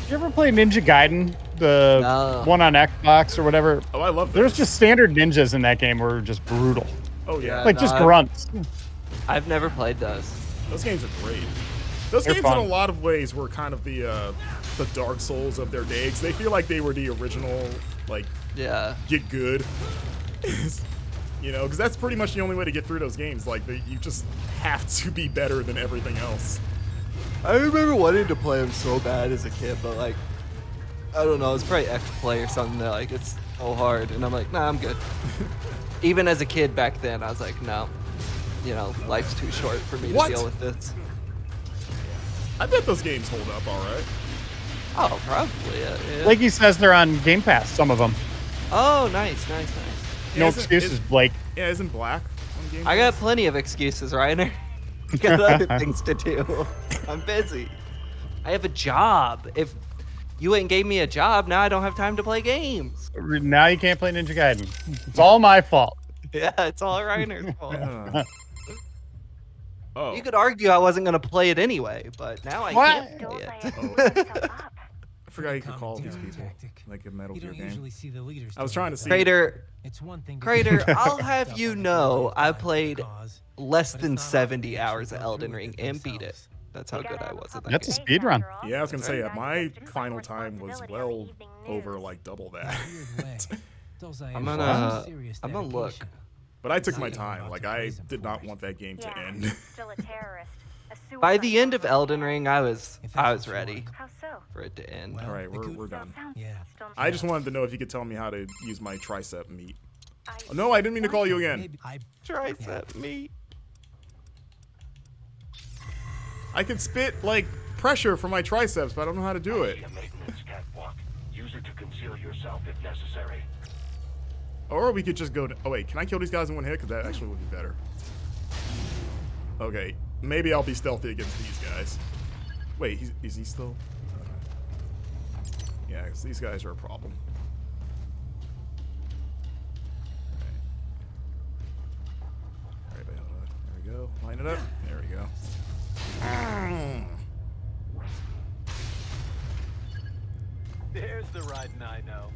Did you ever play Ninja Gaiden? The No. one on Xbox or whatever? Oh, I love There's this. just standard ninjas in that game who are just brutal. Oh, yeah. Like no, just I've- grunts. I've never played those. Those games are great. Those They're games fun. in a lot of ways were kind of the Dark Souls of their day. 'Cause they feel like they were the original, like, Yeah. get good. You know, because that's pretty much the only way to get through those games. Like, you just have to be better than everything else. I remember wanting to play them so bad as a kid, but like, I don't know, it's probably X-Play or something that like it's so hard, and I'm like, nah, I'm good. Even as a kid back then, I was like, no, you know, life's too short for me What? to deal with this. I bet those games hold up all right. Oh, probably, yeah. Blakey says they're on Game Pass, some of them. Oh, nice. No Yeah, excuses, Blake. Yeah, isn't Black on Game I got Pass? plenty of excuses, Reiner. I got other things to do. I'm busy. I have a job. If you ain't gave me a job, now I don't have time to play games. Now you can't play Ninja Gaiden. It's all my fault. Yeah, it's all Reiner's fault. Oh. You could argue I wasn't going to play it anyway, but now I What? can't play it. I forgot you could call these people Tactic. like a Metal You Gear don't game. usually see the leaders I was doing trying to that. see. Crater, It's one thing to Crater, do I'll stuff have on you the know, right I side of the played cause, less but it's than not often 70 they hours actually of go Elden through Ring it and beat it. themselves. That's how good I was at that That's a game. speed run. Yeah, I was gonna say my final time was well over like double that. Weird way. Those I I'm have gonna- some serious I'm gonna look. dedication. But I took my Not even time. about Like to I praise him did for not it. want that game to Yeah, end. still a terrorist. A By the suicide end of bomber. Elden Ring, I was If that's what you ready want. How so? for it to end. Well, All right, it we're could- done. Sounds Yeah. still I just wanted to know if you could tell me how to use my tricep meat. I- Oh, no, I didn't mean to call you again. Maybe I Tricep meat. I can spit like pressure from my triceps, but I don't know how to do it. A maintenance catwalk. Use it to conceal yourself if necessary. Or we could just go to. Oh wait, can I kill these guys in one hit? Because that actually would be better. Okay, maybe I'll be stealthy against these guys. Wait, is he still? Okay. Yeah, 'cause these guys are a problem. All right, wait, hold on. There we go. Line it up. There we go. There's the Raiden I know.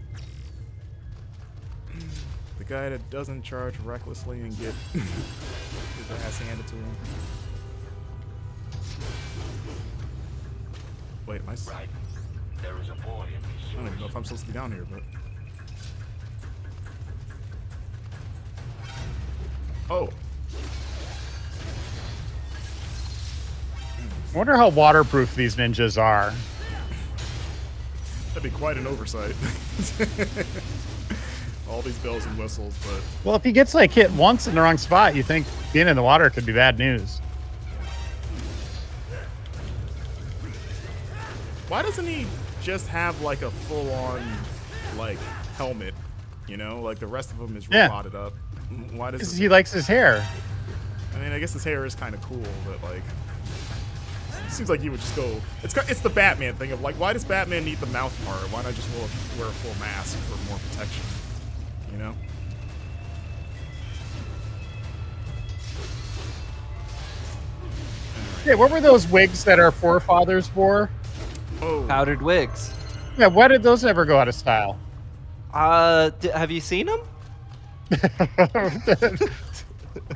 The guy that doesn't charge recklessly and get his ass handed to him. Wait, am I? Right. There is a boy in these I don't even know sewers. if I'm supposed to be down here, but. Oh. I wonder how waterproof these ninjas are. That'd be quite an oversight. All these bells and whistles, but Well, if he gets like hit once in the wrong spot, you think being in the water could be bad news. why doesn't he just have like a full-on like helmet? You know, like the rest of him is Yeah. roboted up. Why does Because he likes his hair. I mean, I guess his hair is kind of cool, but like, it seems like he would just go. It's the Batman thing of like, why does Batman need the mouth part? Why not just wear a full mask for more protection? You know? Yeah, what were those wigs that our forefathers wore? Oh, Powdered wigs. Yeah, why did those ever go out of style? Have you seen them?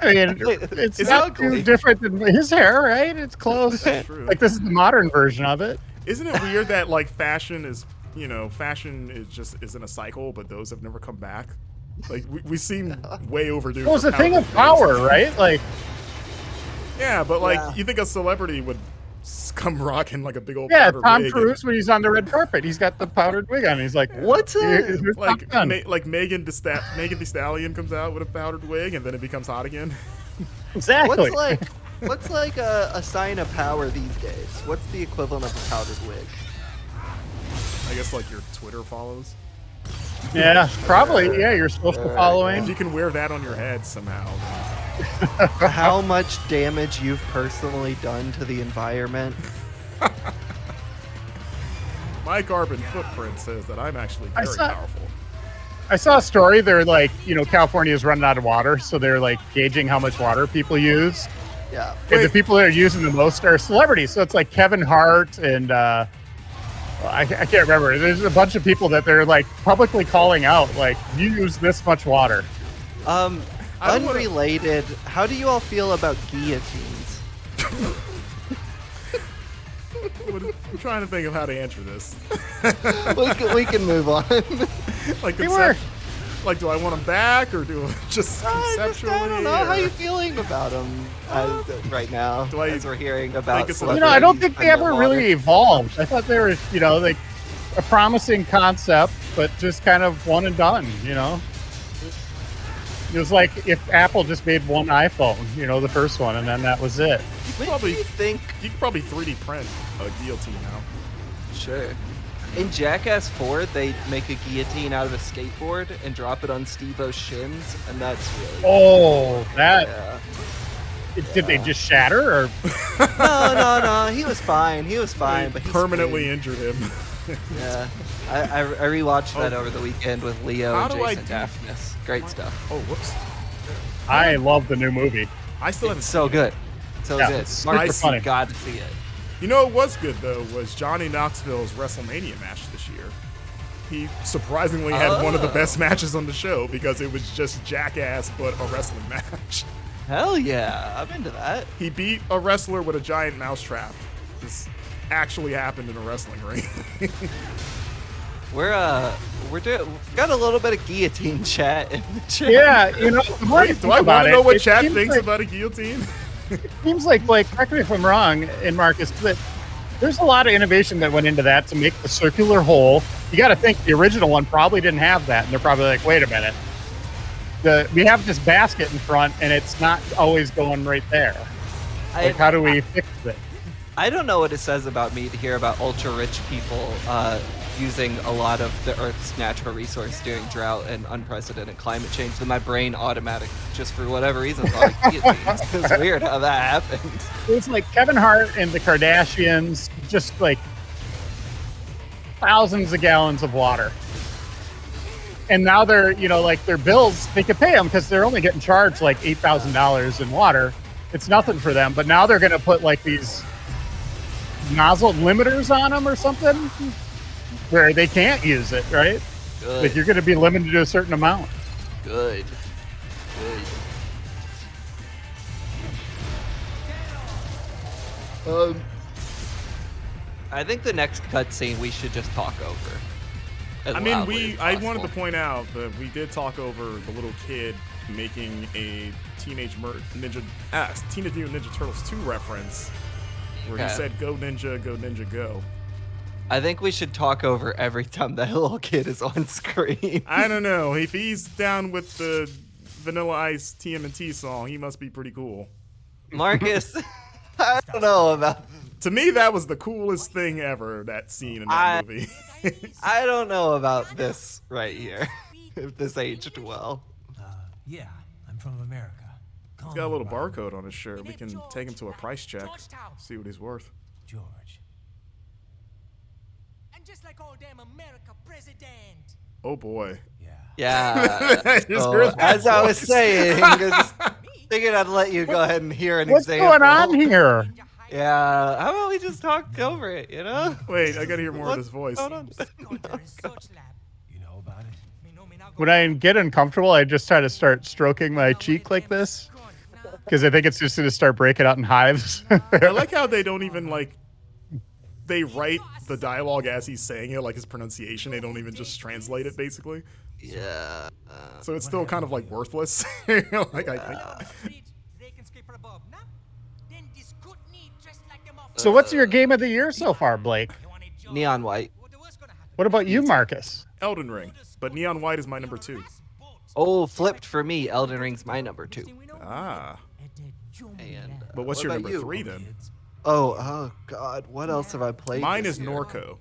I mean, Wait, it's it's not ugly. too different than his hair, right? It's close. That's true. Like this is the modern version of it. isn't it weird that like fashion is, you know, fashion is just isn't a cycle, but those have never come back. Like we seem way overdue. Well, it's for a thing of wigs. power, right? Like, Yeah, but like Yeah. you think a celebrity would come rocking like a big old yeah, powder Tom wig Cruise when he's on the red carpet, he's got the powdered wig on. He's like, What's "Here's a Top like Gun." like Megan Thee Stallion comes out with a powdered wig and then it becomes hot again. Exactly. what's like a sign of power these days? What's the equivalent of a powdered wig? I guess like your Twitter follows. Yeah, probably. Yeah, your social following. If you can wear that on your head somehow. How much damage you've personally done to the environment? My carbon footprint says that I'm actually I very saw- powerful. I saw a story. They're like, California is running out of water, so they're like gauging how much water people use. Yeah. And the people that are using the most are celebrities. So it's like Kevin Hart and I can't remember. There's a bunch of people that they're like publicly calling out, like, you use this much water. Unrelated, how do you all feel about guillotines? I'm trying to think of how to answer this. we can move on. Like, They were. like, do I want them back or do I just conceptually? I don't know. How or- you feeling about them right now? Do I as we're hearing about it's a- You know, I don't celebrities think they ever underwater? really evolved. I thought they were, you know, like a promising concept, but just kind of one and done, you know? It was like if Apple just made one iPhone, you know, the first one, and then that was it. Probably Do you think? You could probably 3D print a guillotine now. Sure. In Jackass 4, they make a guillotine out of a skateboard and drop it on Steve-O's shins, and that's really Oh, that. yeah. Did they just shatter? Or No. He was fine. He was fine, but he's Permanently screwed. injured him. Yeah. I rewatched that over the weekend with Leo How and do I Jason do- Daphnis. Great stuff. Oh, whoops. I love the new movie. I still It's haven't. so good. So Yeah, good. it's Marcus, super funny. you got to see it. You know what was good though was Johnny Knoxville's WrestleMania match this year. He surprisingly had one of the best matches on the show because it was just Jackass but a wrestling match. Hell yeah. I'm into that. He beat a wrestler with a giant mousetrap. This actually happened in a wrestling ring. We're got a little bit of guillotine chat in the chat. Yeah, you know, the more you Do think I about want to know it, what it Chad seems thinks like- about a guillotine? It seems like, correct me if I'm wrong, and Marcus, but there's a lot of innovation that went into that to make the circular hole. You got to think the original one probably didn't have that, and they're probably like, wait a minute, we have this basket in front, and it's not always going right there. Like, how do we fix it? I don't know what it says about me to hear about ultra rich people using a lot of the Earth's natural resource during drought and unprecedented climate change. That my brain automatic, just for whatever reason, thought of guillotines. It's weird how that happened. It's like Kevin Hart and the Kardashians, just like thousands of gallons of water. And now they're, you know, like their bills, they could pay them because they're only getting charged like $8,000 in water. It's nothing for them. But now they're going to put like these nozzle limiters on them or something where they can't use it, right? Good. Like you're going to be limited to a certain amount. Good. I think the next cutscene we should just talk over. as I mean, loudly as I wanted to possible. point out that we did talk over the little kid making a Teenage Mutant Ninja Turtles 2 reference where he Okay. said, "Go Ninja, go Ninja, go." I think we should talk over every time that little kid is on screen. I don't know. If he's down with the Vanilla Ice TMNT song, he must be pretty cool. Marcus, I don't know about. To me, that was the coolest thing ever, that scene in that movie. I don't know about this right here. If this aged well. Yeah, I'm from America. He's got a little barcode on his shirt. We can take him to a price check, see what he's worth. George. And just like all damn America president. Oh boy. Yeah. Just So, heard that as I was voice. saying, I just figured I'd let you go ahead and hear an What's example. going on here? Yeah. How about we just talk over it, you know? Wait, I gotta hear more of What's his voice. going on? You know about it? When I get uncomfortable, I just try to start stroking my cheek like this because I think it's just going to start breaking out in hives. I like how they don't even they write the dialogue as he's saying it, like his pronunciation. They don't even just translate it, basically. Yeah. So it's still kind of like worthless. I think. So what's your game of the year so far, Blake? Neon White. What about you, Marcus? Elden Ring, but Neon White is my number 2. Oh, flipped for me. Elden Ring's my number 2. Ah. And But what's what your about number you? 3 then? Oh God. What else have I played? Mine this is year? Norco.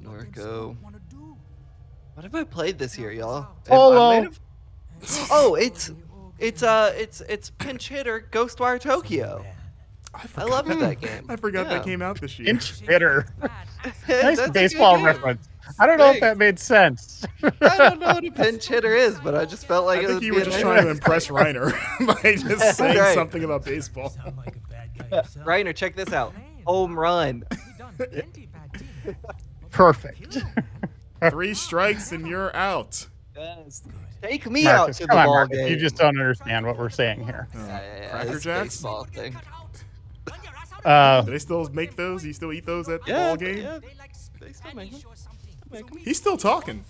Norco. What have I played this year, y'all? Polo. I might have- Oh, it's pinch hitter Ghostwire Tokyo. I loved that game. I forgot Yeah. that came out this year. Inch hitter. That's Nice a good baseball game. reference. I don't know if Thanks. that made sense. I don't know what a pinch hitter is, but I just felt like I it think would you be were a just nice- trying to impress Reiner by just saying Right. something about baseball. Sound like a bad guy yourself. Reiner, check this out. Home run. Perfect. 3 strikes and you're out. Yes. Take me Marcus, out to the come on, ball Marcus. game. You just don't understand what we're saying here. Cracker this Jacks? baseball thing. Do they still make those? You still eat those at the Yeah, ball game? yeah. They still make them. He's still talking.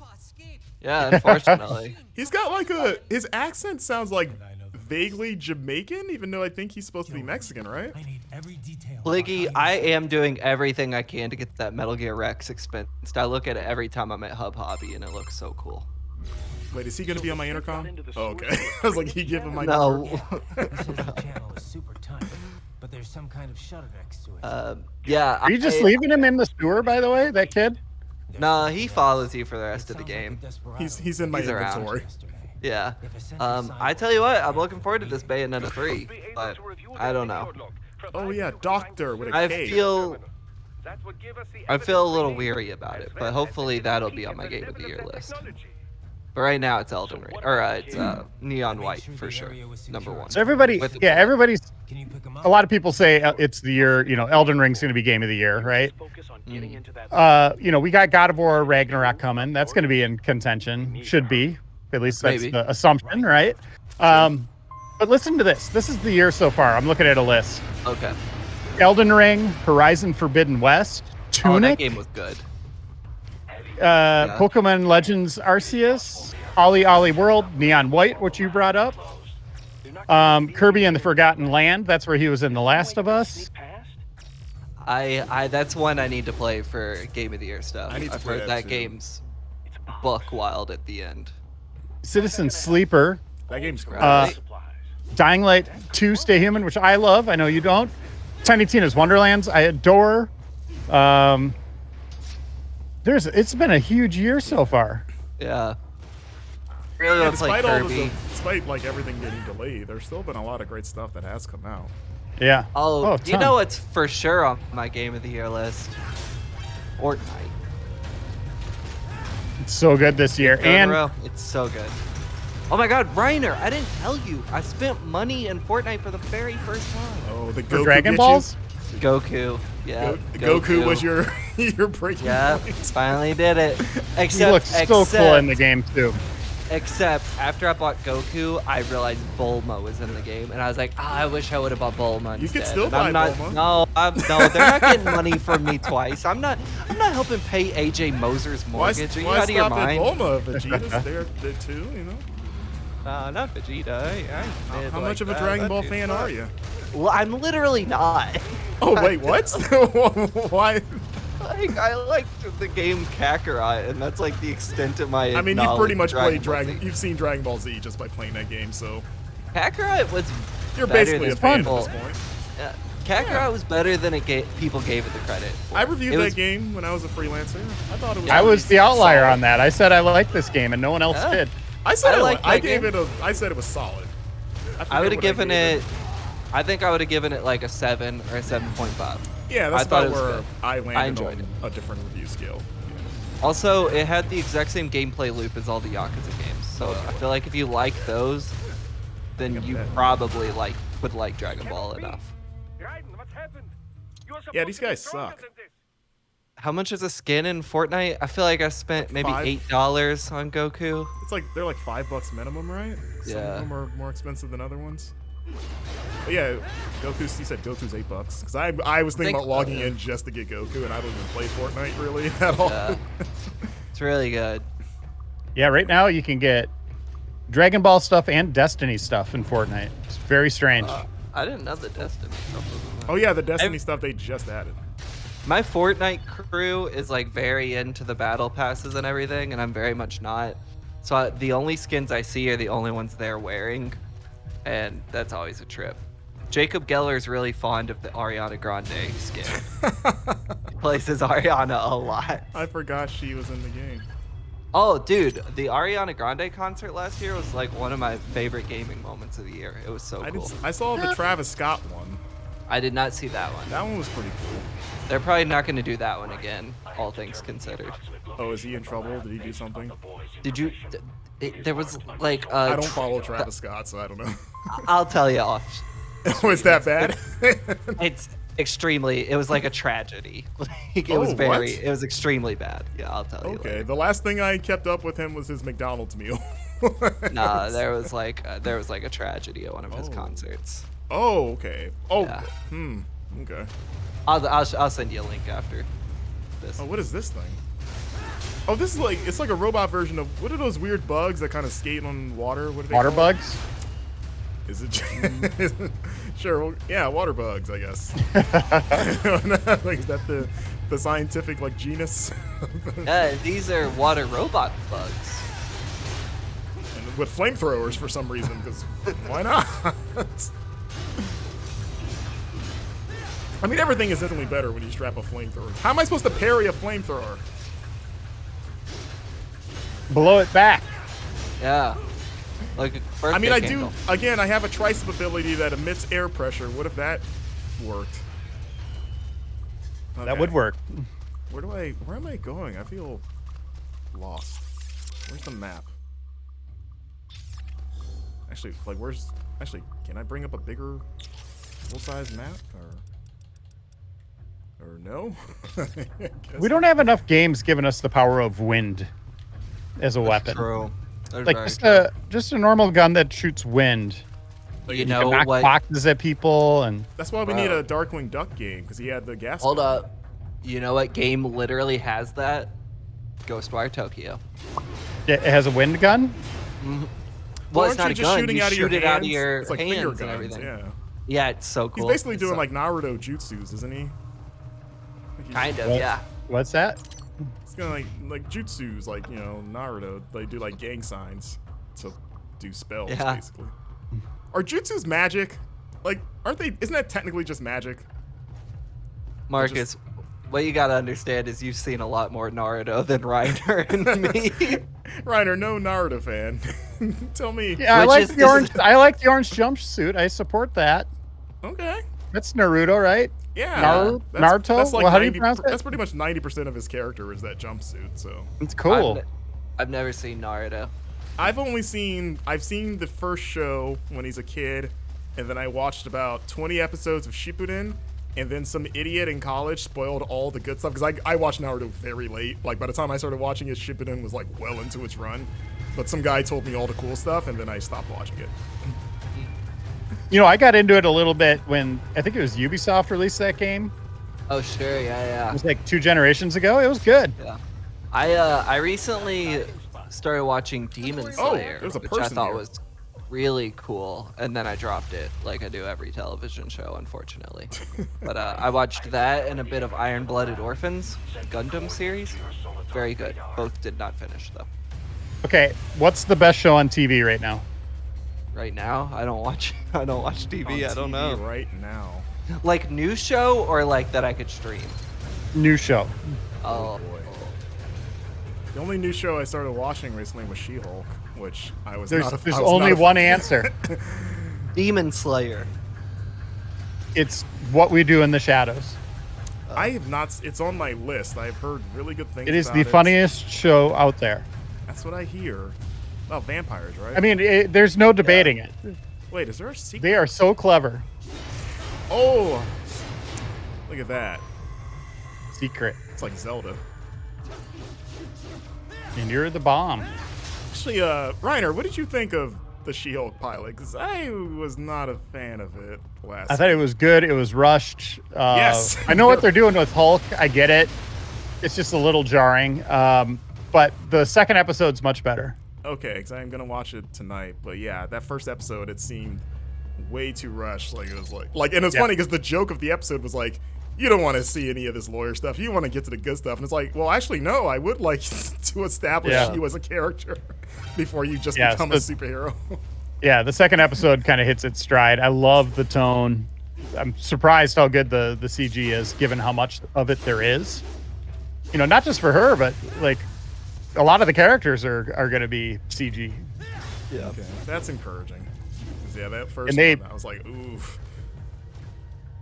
Yeah, unfortunately. He's got like his accent sounds like vaguely Jamaican, even though I think he's supposed to be Mexican, right? I need every detail. Bliggy, I am doing everything I can to get that Metal Gear Rex expensed. I look at it every time I'm at Hub Hobby, and it looks so cool. Wait, is he gonna be on my intercom? Oh, okay. I was like, he giving my No. number. This is the channel is super tight, but there's some kind of shutter next to it. Yeah. Are you just leaving him in the sewer, by the way, that kid? Nah, he follows you for the rest of the game. He's in my He's around. inventory. Yeah. I tell you what, I'm looking forward to this Bayonetta 3, but I don't know. Oh yeah, Doctor with a I K. feel a little weary about it, but hopefully that'll be on my Game of the Year list. But right now it's Elden Ring, or it's Neon White for sure, #1. So everybody, yeah, everybody's. Can you pick 'em up? A lot of people say it's the year. You know, Elden Ring's going to be Game of the Year, right? You know, we got God of War Ragnarok coming. That's going to be in contention. Should be. At least that's Maybe. the assumption, right? But listen to this. This is the year so far. I'm looking at a list. Okay. Elden Ring, Horizon Forbidden West, Oh, that Tunic, game was good. Pokemon Legends Arceus, Ollie Ollie World, Neon White, which you brought up, Kirby and the Forgotten Land. That's where he was in The Last of Us. I that's one I need to play for Game of the Year stuff. I need to I've play heard that that too. game's buck wild at the end. Citizen Sleeper, That game's great. Dying Light 2, Stay Human, which I love. I know you don't. Tiny Tina's Wonderlands, I adore. It's been a huge year so far. Yeah. Really want to play despite all Kirby. despite like everything getting delayed, there's still been a lot of great stuff that has come out. Yeah. Oh, you ton. know what's for sure on my Game of the Year list? Fortnite. It's so good this year. Third in a And row. It's so good. Oh my God, Reiner! I didn't tell you. I spent money in Fortnite for the very first time. Oh, the for Goku Dragon bitches? Balls? Goku. Yeah. Goku was your breaking Yeah, point. finally did it. He Except, looks so cool in the game too. Except after I bought Goku, I realized Bulma was in the game, and I was like, I wish I would have bought Bulma You could instead. still And buy I'm not, Bulma. No, they're not getting money from me twice. I'm not helping pay AJ Moser's Why mortgage. Are you why out of your stop at mind? Bulma? Vegeta's there too, you know? Not Vegeta. How much of a Dragon Ball fan are you? Well, I'm literally not. Oh wait, what? Why? Like, I like the game Kakarot, and that's like the extent of my. I mean, you've pretty much knowledge played of Dragon Dragon. Ball Z. You've seen Dragon Ball Z just by playing that game, so Kakarot was. you're better basically than a fan people- at this point. Kakarot was better than people gave it the credit. For. I reviewed It that was- game when I was a freelancer. I thought it was. I was the outlier solid. on that. I said I liked this game and no one else Yeah. did. I said I I, liked I that gave game. it a. I said it was solid. I would have forget what given it. I think I would have given it like a 7 or a 7.5. Yeah, that's I thought about it was where good. I landed I enjoyed on it. a different review scale. Also, it had the exact same gameplay loop as all the Yakuza games, so I feel like if you like those, then you probably would like Dragon Ball enough. Yeah, these guys suck. How much is a skin in Fortnite? I feel like I spent maybe $5. $8 on Goku. It's like they're like $5 minimum, right? Some Yeah. of them are more expensive than other ones. But yeah, Goku's. He said Goku's $8 because I was thinking think- about logging in just to get Goku, and I don't even play Fortnite really at all. Yeah. It's really good. Yeah, right now you can get Dragon Ball stuff and Destiny stuff in Fortnite. It's very strange. I didn't know the Destiny stuff was in there. Oh yeah, the Destiny stuff they just added. My Fortnite crew is like very into the battle passes and everything, and I'm very much not. So the only skins I see are the only ones they're wearing, and that's always a trip. Jacob Geller's really fond of the Ariana Grande skin. He plays as Ariana a lot. I forgot she was in the game. Oh, dude, the Ariana Grande concert last year was like one of my favorite gaming moments of the year. It was so cool. I saw the Travis Scott one. I did not see that one. That one was pretty cool. They're probably not going to do that one again, all things considered. Oh, is he in trouble? Did he do something? Did you? There was like. I don't follow Travis Scott, so I don't know. I'll tell you off. Oh, is that bad? It's extremely. It was like a tragedy. Like, it Oh, was very. what? It was extremely bad. Yeah, I'll tell you. Okay, later. the last thing I kept up with him was his McDonald's meal. Nah, there was like a tragedy at one of his concerts. Oh, okay. Oh, Yeah. Okay. I'll send you a link after this. Oh, what is this thing? Oh, this is like, it's like a robot version of, what are those weird bugs that kind of skate on water? What are they Water called? bugs? Is it? Sure. Well, yeah, water bugs, I guess. Like, is that the scientific like genus? These are water robot bugs. And with flamethrowers for some reason, because why not? I mean, everything is definitely better when you strap a flamethrower. How am I supposed to parry a flamethrower? Blow it back. Yeah. Like a birthday I mean, I candle. do. Again, I have a tricep ability that emits air pressure. What if that worked? That Okay. would work. Where am I going? I feel lost. Where's the map? Actually, like, can I bring up a bigger full-size map? Or no? We don't have enough games giving us the power of wind as a weapon. True. That's Like very just a normal gun that shoots wind. true. You You know can knock what? boxes at people and That's why we need a Darkwing Duck game, because he had the gas. Hold gun. up. You know what game literally has that? Ghostwire Tokyo. it has a wind gun. Well, aren't it's not you a just gun. shooting You out of your shoot it out of hands? your It's like hands finger and guns, everything. yeah. Yeah, it's so cool. He's basically It's doing so- like Naruto jutsus, isn't he? Like he's- kind of, What? yeah. What's that? It's kind of like jutsus, like, you know, Naruto. They do like gang signs to do spells, Yeah. basically. Are jutsus magic? Like, aren't they? Isn't that technically just magic? Marcus, what you gotta understand is you've seen a lot more Naruto than Reiner and me. Reiner, no Naruto fan. Tell me. Yeah, I Which like is- the orange. I like the orange jumpsuit. I support that. Okay. That's Naruto, right? Yeah. Naruto? That's like Well, how do you pronounce it? That's pretty much 90% of his character is that jumpsuit. So It's cool. I've never seen Naruto. I've seen the first show when he's a kid, and then I watched about 20 episodes of Shippuden, and then some idiot in college spoiled all the good stuff because I watched Naruto very late. Like, by the time I started watching it, Shippuden was like well into its run. But some guy told me all the cool stuff, and then I stopped watching it. You know, I got into it a little bit when I think it was Ubisoft released that game. Oh sure, It yeah. was like 2 generations ago. It was good. Yeah. I recently started watching Demon Slayer, there's a which I person thought here. was really cool, and then I dropped it, like I do every television show, unfortunately. But I watched that and a bit of Iron Blooded Orphans Gundam series. Very good. Both did not finish though. Okay, what's the best show on TV right now? Right now, I don't watch TV. I don't know. Right now. Like new show or like that I could stream. New show. Oh, boy. The only new show I started watching recently was She-Hulk, which I was There's not a there's I was only not a- one answer. Demon Slayer. It's What We Do in the Shadows. I have not. It's on my list. I've heard really good things. It is about the funniest show out there. That's what I hear. About vampires, right? I mean, there's no debating it. wait, is there a secret? They are so clever. Oh, look at that. Secret. It's like Zelda. And you're the bomb. Actually, Reiner, what did you think of the She-Hulk pilot? Because I was not a fan of it last. I thought it was good. It was rushed. Yes. I know what they're doing with Hulk. I get it. It's just a little jarring. But the second episode's much better. Okay, because I'm gonna watch it tonight. But yeah, that first episode, it seemed way too rushed. Like it was like, and it's funny because the joke of the episode was like, you don't want to see any of this lawyer stuff. You want to get to the good stuff. And it's like, well, actually, no. I would like to establish you as a character before you just become a superhero. Yeah, the second episode kind of hits its stride. I love the tone. I'm surprised how good the CG is, given how much of it there is. You know, not just for her, but like a lot of the characters are going to be CG. Yeah. Okay, that's encouraging. 'Cause, yeah, that first And one, I was like, oof.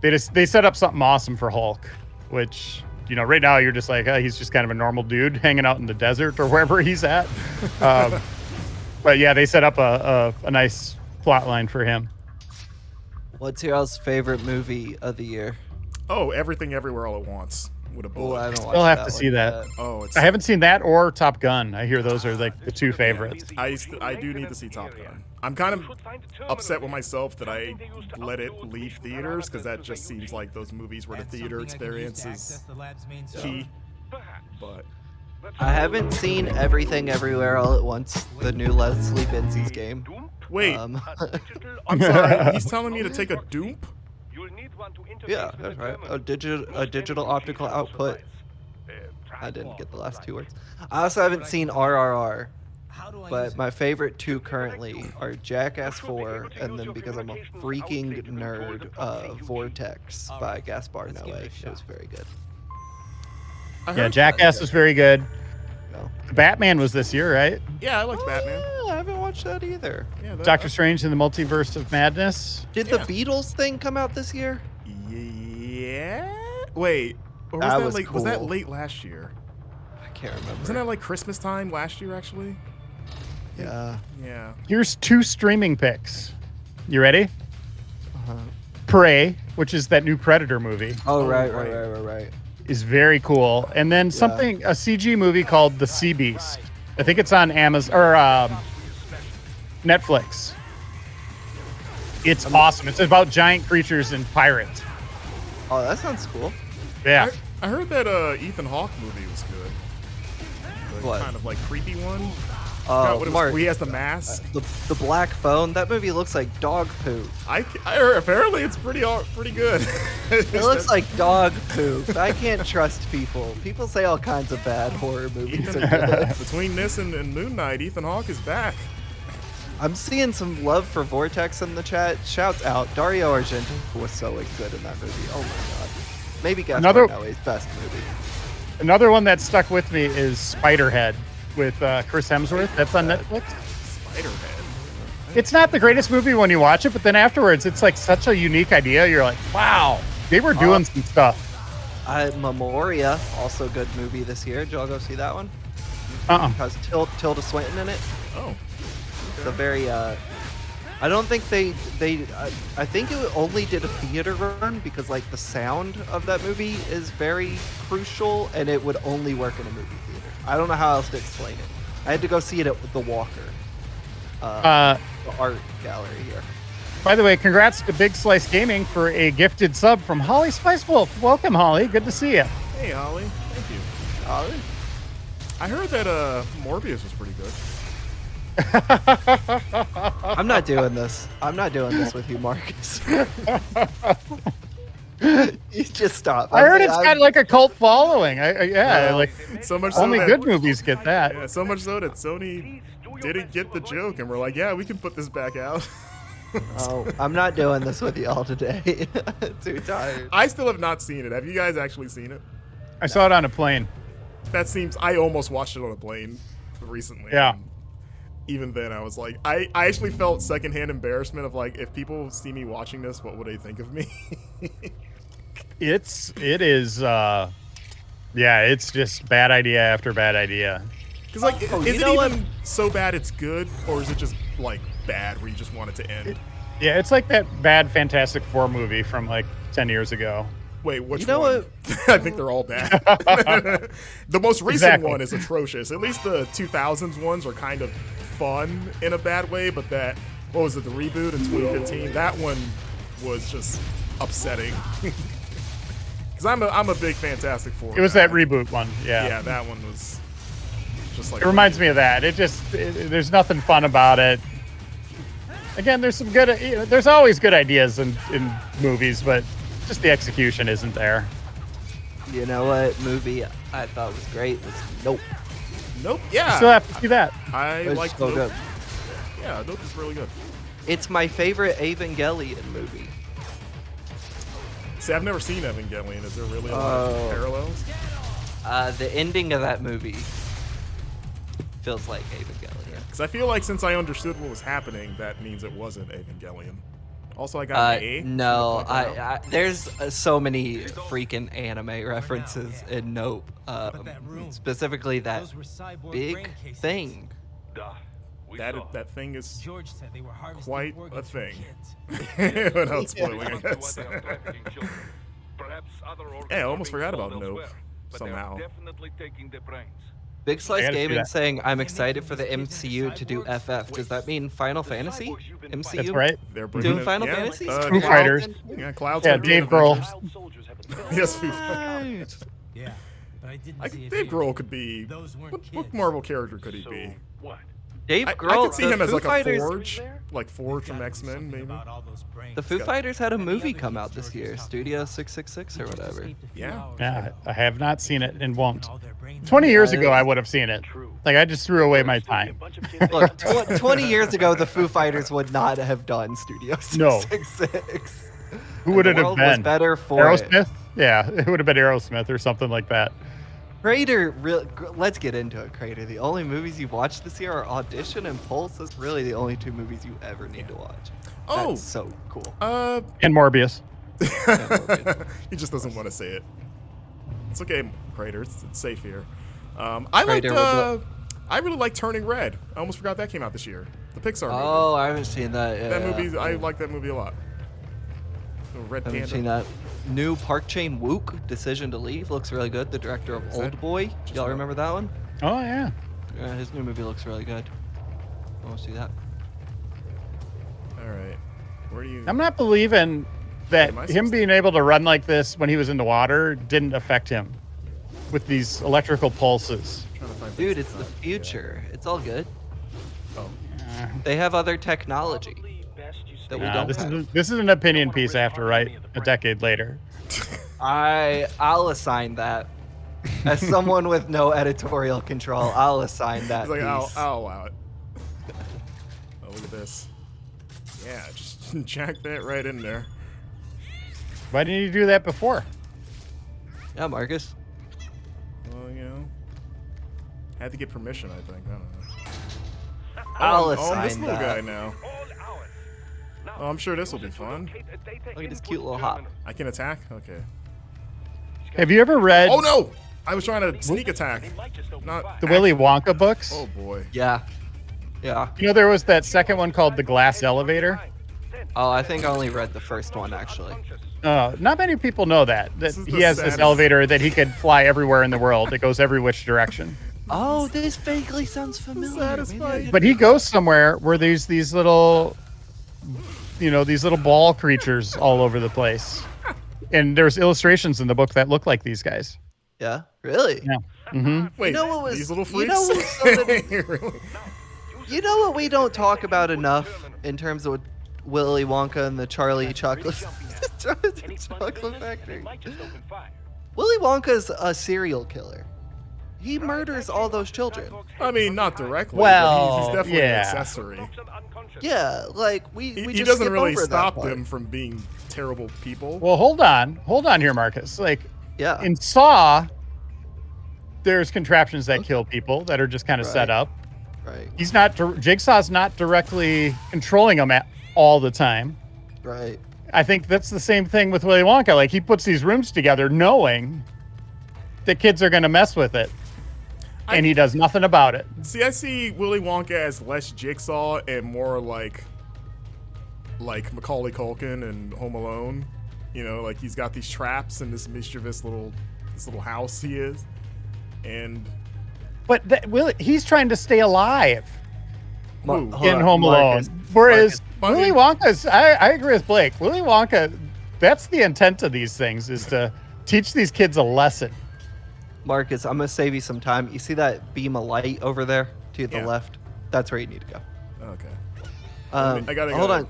They set up something awesome for Hulk, which, you know, right now you're just like, he's just kind of a normal dude hanging out in the desert or wherever he's at. But yeah, they set up a nice plot line for him. What's your all's favorite movie of the year? Oh, Everything Everywhere All at Once. with a Oh, bullet. I haven't watched Still have to one see that. yet. Oh, it's. I haven't seen that or Top Gun. I hear those are like the two favorites. I do need to see Top Gun. I'm kind of upset with myself that I let it leave theaters because that just seems like those movies where the theater experience is key. But I haven't seen Everything Everywhere All at Once, the new Leslie Benzies game. wait, Um, I'm sorry. He's telling me to take a dupe. yeah, that's right. A digital optical output. I didn't get the last two words. I also haven't seen RRR, but my favorite two currently are Jackass 4, and then because I'm a freaking nerd, Vortex by Gaspar Noé. It was very good. Yeah, Jackass is very good. No. Batman was this year, right? Yeah, I like Batman. I haven't watched that either. Yeah, Doctor Strange and the Multiverse of Madness. Did the Beatles thing come out this year? Yeah. Wait. Or was That that was late? Was that cool. late last year? I can't remember. Wasn't that like Christmas time last year? Actually. Yeah. Yeah. Here's two streaming picks. You ready? Uh-huh. Prey, which is that new Predator movie, Oh, right. is very cool. And then something, a CG movie called The Sea Beast. I think it's on Amazon or Netflix. It's awesome. It's about giant creatures and pirates. Oh, that sounds cool. Yeah. I heard that Ethan Hawke movie was good. The What? kind of like creepy one. Oh, Mark, where he has the mask. the black phone. That movie looks like dog poop. I heard, apparently it's pretty good. It looks like dog poop. I can't trust people. People say all kinds of bad horror movies are good. Between this and Moon Knight, Ethan Hawke is back. I'm seeing some love for Vortex in the chat. Shouts out. Dario Argento was so good in that movie. Oh my god. Maybe Gaspar Noé's best movie. Another one that stuck with me is Spiderhead with Chris Hemsworth. That's on Netflix. Spiderhead. It's not the greatest movie when you watch it, but then afterwards, it's like such a unique idea. You're like, wow, they were doing some stuff. Memoria, also good movie this year. Did y'all go see that one? Has Tilda Swinton in it. Oh. It's a very I don't think I think it only did a theater run because like the sound of that movie is very crucial and it would only work in a movie theater. I don't know how else to explain it. I had to go see it at the Walker, the art gallery here. By the way, congrats to Big Slice Gaming for a gifted sub from Holly Spice Wolf. Welcome, Holly. Good to see you. Hey, Holly. Thank you. Holly? I heard that Morbius was pretty good. I'm not doing this. I'm not doing this with you, Marcus. You just stop. I heard it's got like a cult following. Like so much only so good movies get that. Yeah, so much so that Sony didn't get the joke and we're like, yeah, we can put this back out. Oh, I'm not doing this with y'all today. Too tired. I still have not seen it. Have you guys actually seen it? I saw it on a plane. That seems. I almost watched it on a plane recently. Yeah. Even then, I was like, I actually felt secondhand embarrassment of like, if people see me watching this, what would they think of me? It's just bad idea after bad idea. Because like, is it even so bad it's good, or is it just like bad where you just want it to end? Yeah, it's like that bad Fantastic Four movie from like 10 years ago. Wait, which You know one? I think they're all bad. The most recent one is atrocious. At least the 2000s ones are kind of fun in a bad way, but that, what was it, the reboot in 2015? That one was just upsetting. Because I'm a big Fantastic Four It was guy. that reboot one, yeah. Yeah, that one was just like... It reminds me of that. There's nothing fun about it. Again, there's some good, there's always good ideas in movies, but just the execution isn't there. You know what movie I thought was great was Nope. Nope, yeah. You still have to see that. I It's like so Nope. good. Yeah, Nope is really good. It's my favorite Evangelion movie. See, I've never seen Evangelion. Is there really a lot of parallels? The ending of that movie feels like Evangelion. Because I feel like since I understood what was happening, that means it wasn't Evangelion. Also, I got an A. No, there's so many freaking anime references in Nope. Specifically that big thing. That thing is George said they were harvesting quite a organs from thing. kids. Without spoiling, I guess. Perhaps other Yeah, I almost forgot about Nope somehow. Big Slice gotta see Gaming that. saying, I'm excited for the MCU to do FF. Does that mean Final Fantasy? MCU? That's right. They're bringing Doing it, Final yeah, Fantasy? Foo Fighters. Yeah, Cloud's Yeah, gonna be in Dave Grohl. Avengers. Yes, Foo Fighters. Yeah, but I didn't I see think it Dave here. Grohl could be. Those weren't What kids. Marvel character could he be? What? Dave I Grohl. could see the him as Foo like Fighters, a Forge, like Forge from X-Men, maybe. About all those brains. The Foo got- Fighters had a movie come out this year, Studio 666 or whatever. Yeah. Yeah, I have not seen it and won't. All their brains 20 years Yeah, ago, it- I would have seen it. Like, I just threw away my time. Look, 20 years ago, the Foo Fighters would not have done Studio No. 666. Who would And it the have world was been? better for it. Aerosmith? Yeah, it would have been Aerosmith or something like that. Crater, let's get into it, Crater. The only movies you've watched this year are Audition and Pulse. That's really the only 2 movies you ever need to watch. Oh. That's so cool. And Morbius. He just doesn't want to say it. It's okay, Crater. It's safe here. I really like Turning Red. I almost forgot that came out this year. The Pixar movie. Oh, I haven't seen that yet. That movie, I like that movie a lot. The Red I haven't Panda. seen that. New Park Chan Wook, Decision to Leave, looks really good. The director of Is that Old Boy. just Y'all not- remember that one? Oh, yeah. Yeah, his new movie looks really good. I want to see that. All right. Where do you? I'm not believing that Am I him supposed to- being able to run like this when he was in the water didn't affect him with these electrical pulses. Trying to find Dude, things it's the not- yeah. future. It's all good. Oh. They have other technology that we don't This have. is an opinion piece I have to write a decade later. I'll assign that. As someone with no editorial control, I'll assign that He's like, piece. I'll allow it. Oh, look at this. Yeah, just jack that right in there. Why didn't you do that before? Yeah, Marcus. Well, you know, had to get permission. I think. I don't know. I'll I'm assign this little that. guy now. Oh, I'm sure this will be fun. Look at this cute little hop. I can attack. Okay. Have you ever read Oh no! I was trying to sneak attack. Not the Willy Wonka books? Oh boy. Yeah. Yeah. You know, there was that second one called The Glass Elevator. Oh, I think I only read the first one, actually. Not many people know that This is he the has this saddest- elevator that he could fly everywhere in the world. It goes every which direction. Oh, this vaguely sounds familiar. Satisfying. Maybe But he goes somewhere where there's these little, these little ball creatures all over the place. And there's illustrations in the book that look like these guys. Yeah, really? Yeah. Mm-hmm. Wait, You know what was- these little you freaks? know what was something- Really? You know what we don't talk about enough in terms of Willy Wonka and the Charlie Chocolate Chocolate Factory? Willy Wonka's a serial killer. He murders all those children. I mean, not directly. Well, but he's definitely yeah. an accessory. Yeah, like we He just doesn't skip really over that stop part. them from being terrible people. Well, hold on here, Marcus. Like Yeah. in Saw, there's contraptions that kill people that are just kind of set Right. up. Right. He's not. Jigsaw's not directly controlling them all the time. Right. I think that's the same thing with Willy Wonka. Like he puts these rooms together knowing that kids are going to mess with it, and he does nothing about it. See, I see Willy Wonka as less Jigsaw and more like Macaulay Culkin and Home Alone. You know, like he's got these traps in this mischievous little house he is, and But he's trying to stay alive Who? Hold in on, Home Marcus. Alone. Whereas Marcus. Willy Wonka's, I agree with Blake. Willy Wonka, that's the intent of these things, is to teach these kids a lesson. Marcus, I'm gonna save you some time. You see that beam of light over there to the Yeah. left? That's where you need to go. okay. I gotta hold go on.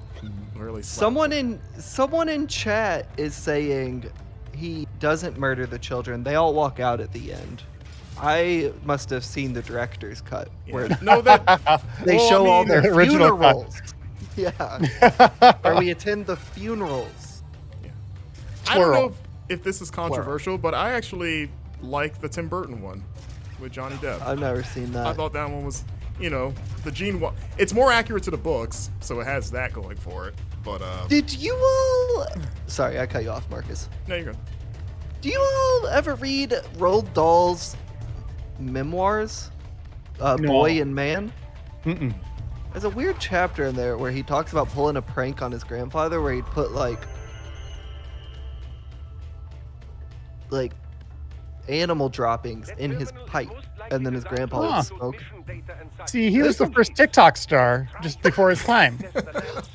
Really slow. Someone in chat is saying he doesn't murder the children. They all walk out at the end. I must have seen the director's cut where Yeah. No, that they well, I show all mean, their original cut. funerals. Yeah. Or we attend the funerals. I don't know Plural. if this is controversial, but I actually like the Tim Burton one with Johnny Depp. I've never seen that. I thought that one was, the Gene. It's more accurate to the books, so it has that going for it. But Did you all? Sorry, I cut you off, Marcus. no, you're good. Do you all ever read Roald Dahl's memoirs, No. Boy and Man? Mm-mm. There's a weird chapter in there where he talks about pulling a prank on his grandfather, where he'd put like like animal droppings in his pipe, and then his grandpa would smoke. See, he was the first TikTok star just before his time.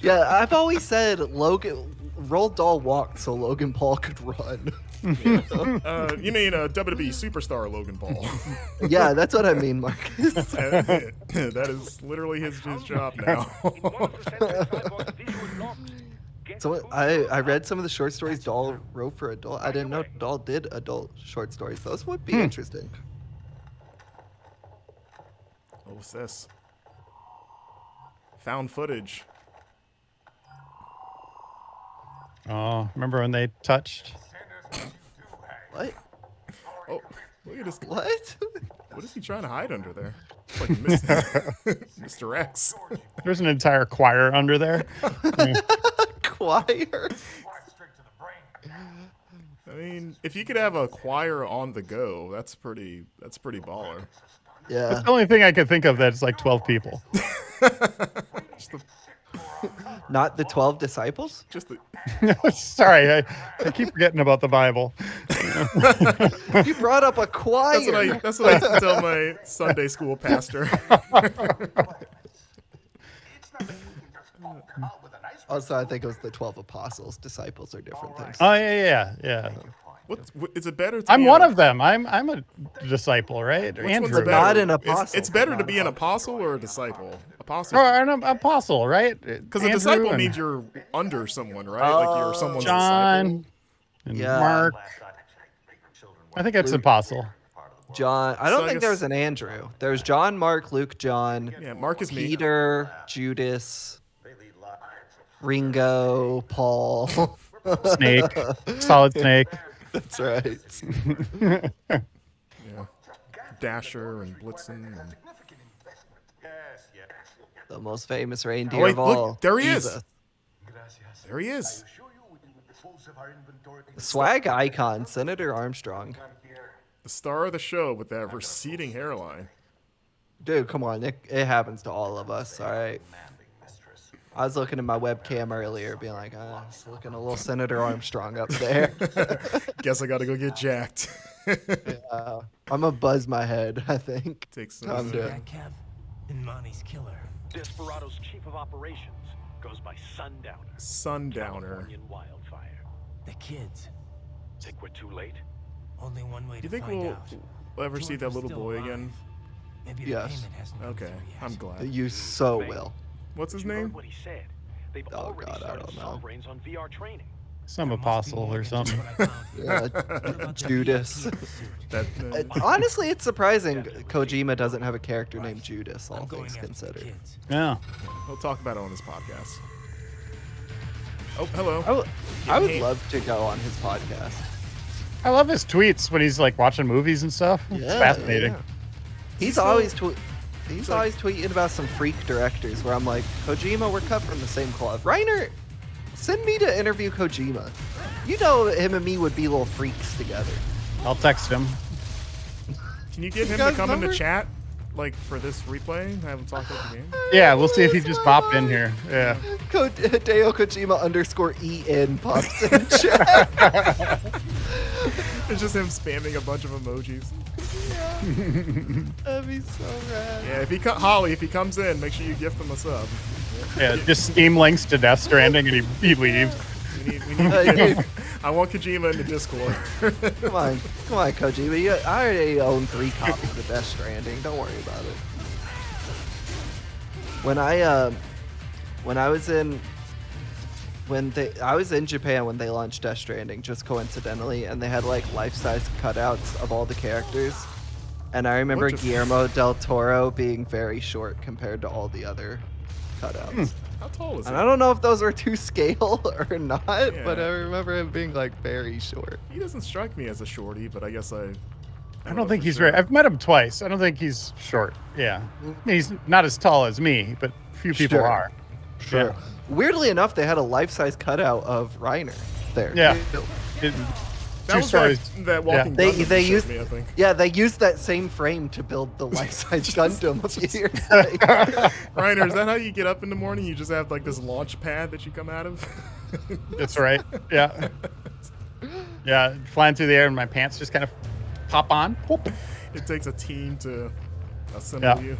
Yeah, I've always said Roald Dahl walked so Logan Paul could run. You mean WWE superstar Logan Paul? Yeah, that's what I mean, Marcus. That is literally his job now. So I read some of the short stories Dahl wrote for adult. I didn't know Dahl did adult short stories. Those would be interesting. What's this? Found footage. Oh, remember when they touched? What? Oh, look at this. What? What is he trying to hide under there? It's like Mr. X. There's an entire choir under there. Choir? I mean, if you could have a choir on the go, that's pretty baller. Yeah. That's the only thing I could think of that's like 12 people. Not the 12 disciples? Just the... Sorry, I keep forgetting about the Bible. You brought up a choir. That's what I tell my Sunday school pastor. Also, I think it was the 12 apostles. Disciples are different things. Oh yeah. What is it better? I'm one of them. I'm a disciple, right? Which Andrew. one's better? Not an apostle. It's better to be an apostle or a disciple. Apostle. Or an apostle, right? Because a disciple means you're under someone, right? Like you're someone's John disciple. and Yeah. Mark. I think it's apostle. John. I don't think there was an Andrew. There's John, Mark, Luke, John. Yeah, Mark is me. Peter, Judas, Ringo, Paul. Snake. Solid Snake. That's right. Yeah. Dasher and Blitzen. And... The most famous reindeer Oh, wait, of all. look, there he Jesus. is. There he is. Swag icon, Senator Armstrong. The star of the show with that receding hairline. Dude, come on. It happens to all of us, all right? I was looking at my webcam earlier, being like, it's looking a little Senator Armstrong up there. Guess I gotta go get jacked. I'm gonna buzz my head, I think. Take some. Time to... Kev and Monty's killer. Desperado's chief of operations goes by Sundowner. Sundowner. Californian wildfire. The kids. Think we're too late? Only one way Do to you think find we'll out. ever see George that was little still boy alive. again? Maybe the Yes. payment hasn't come Okay, through yet. I'm glad. You so will. What's his You heard name? what he said. They've Oh, already God, I started don't know. Saw Brains on VR training. Some There must be apostle more or than just something. what I found here. Yeah, What about the Judas. VIP suit? That, Honestly, it's surprising Kojima doesn't have a character named Judas, all I'm going things after the considered. kids. Yeah. he'll talk about it on his podcast. Oh, hello. I would hate. love to go on his podcast. I love his tweets when he's like watching movies and stuff. It's Yeah, fascinating. yeah. He's always tweeting about some freak directors where I'm like, Kojima, we're cut from the same cloth. Reiner, send me to interview Kojima. You know him and me would be little freaks together. I'll text him. Can you get him to guys come remember? into chat, like for this replay? Have him talk about the game. Yeah, we'll see if he just popped in here. Yeah. Hideo Kojima _EN pops in chat. It's just him spamming a bunch of emojis. That'd be so rad. Yeah, if Holly, if he comes in, make sure you gift him a sub. Yeah, just Steam links to Death Stranding and he leaves. We need to get, I want Kojima in the Discord. Come on, Kojima. I already own 3 copies of Death Stranding. Don't worry about it. I was in Japan when they launched Death Stranding, just coincidentally, and they had like life-size cutouts of all the characters. And I remember Guillermo del Toro being very short compared to all the other cutouts. How tall is he? And I don't know if those were to scale or not, but I remember him being like very short. He doesn't strike me as a shorty, but I guess I don't think for he's sure. very. I've met him twice. I don't think he's short. Yeah. He's not as tall as me, but few people Sure. are. Sure. Weirdly enough, they had a life-size cutout of Reiner there. Yeah. too. That Two was stories. that Walking They Gundam you used showed me, I think. yeah, they used that same frame to build the life-size Gundam a few years later. Reiner, is that how you get up in the morning? You just have like this launch pad that you come out of? That's right. Yeah. Yeah, flying through the air and my pants just kind of pop on. Whoop. It takes a team to assemble Yeah. you.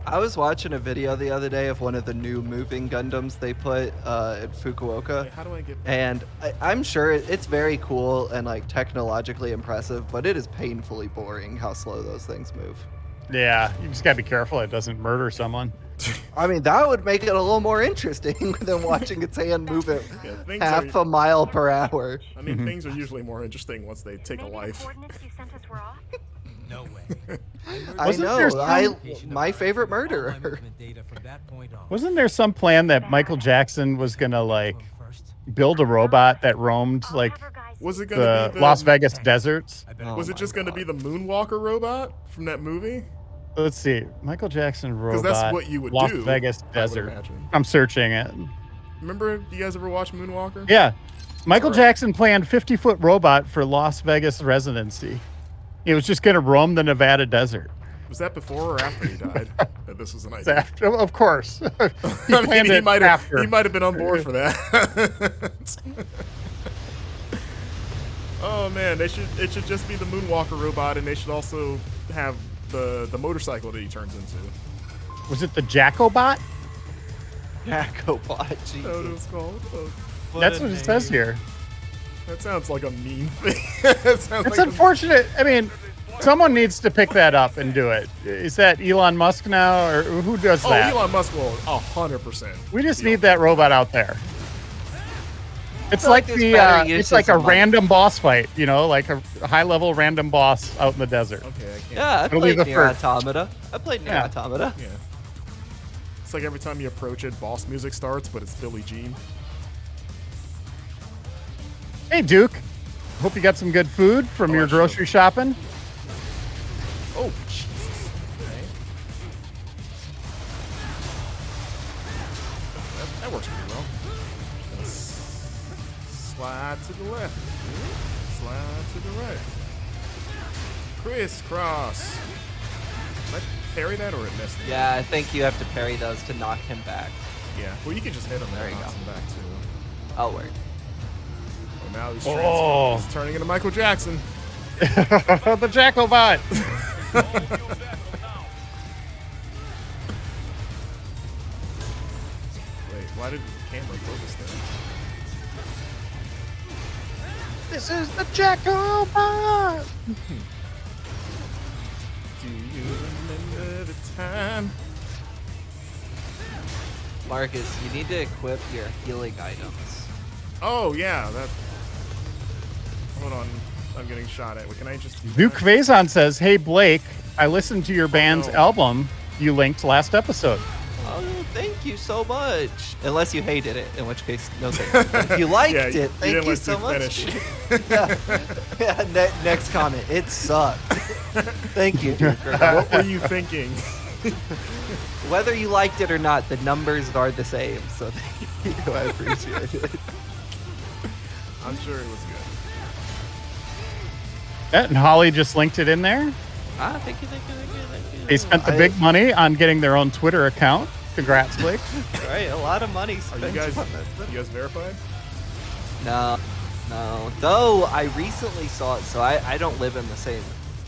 I was watching a video the other day of one of the new moving Gundams they put at Fukuoka. Wait, how do I get back? And I'm sure it's very cool and like technologically impressive, but it is painfully boring how slow those things move. Yeah, you just gotta be careful it doesn't murder someone. I mean, that would make it a little more interesting than watching its hand move at Yeah, things half are, a mile per hour. I mean, things are usually more interesting once they take a Maybe the life. coordinates you sent us were off? No way. I Wasn't know. there some- My favorite All my murderer. movement data from that point on. Wasn't there some plan that Michael Jackson was gonna like First, build a robot that roamed I'll like have our guys Was it the gonna be the Las Vegas deserts? I better Was Oh it my just gonna be God. the Moonwalker robot from that movie? Let's see, Michael Jackson robot. Because that's what you would Las do. Vegas I would desert. imagine. I'm searching it. Remember, you guys ever watch Moonwalker? Yeah, Michael Correct. Jackson planned 50-foot robot for Las Vegas residency. It was just gonna roam the Nevada desert. Was that before or after he died? That this was an It's idea. after, of course. He I mean, planned he it might have after. he might have been on board for that. Oh man, it should just be the Moonwalker robot, and they should also have the motorcycle that he turns into. Was it the Jackobot? Jacobot. That's what it was called. Oh, That's what it says here. that sounds like a mean thing. That sounds It's like unfortunate. I mean, someone needs to pick that up and do it. Is that Elon Musk now, or who does Oh, that? Elon Musk will 100%. We just need that robot out there. It's feel like like there's the better it's uses like a of money. random boss fight, you know, like a high-level random boss out in the desert. Okay, I can't. Yeah, I It'll be played the Nier first. Automata. I played Nier Yeah. Automata. Yeah. It's like every time you approach it, boss music starts, but it's Billie Jean. Hey, Duke. Hope you got some good food from your I should. grocery shopping. Oh, Jesus. Okay. That works pretty well. Slide to the left. Slide to the right. Crisscross. Did I parry that or it missed? Yeah, I think you have to parry those to knock him back. Yeah. Well, you can just hit him There and you knocks go. him back too. I'll work. Oh, now he's, Oh. he's turning into Michael Jackson. The Jackobot. Wait, why did the camera focus there? This is the Jackobot. Do you remember the time? Marcus, you need to equip your healing items. Oh yeah, that. Hold on, I'm getting shot at. Can I just? do Duke that? Faison says, "Hey Blake, I listened to your band's no. album you linked last episode." Oh, thank you so much. Unless you hated it, in which case, no thank you. But if you liked Yeah, it, thank didn't you let so Duke much. finish. Yeah, next comment. It sucked. Thank you, Duke. What were you thinking? Whether you liked it or not, the numbers are the same. So thank you. I appreciate it. I'm sure it was good. Yeah, and Holly just linked it in there. Thank you. They spent the big money on getting their own Twitter account. Congrats, Blake. Right, a lot of money Are spent. you guys? on this. You guys verified? No. Though I recently saw it, so I don't live in the same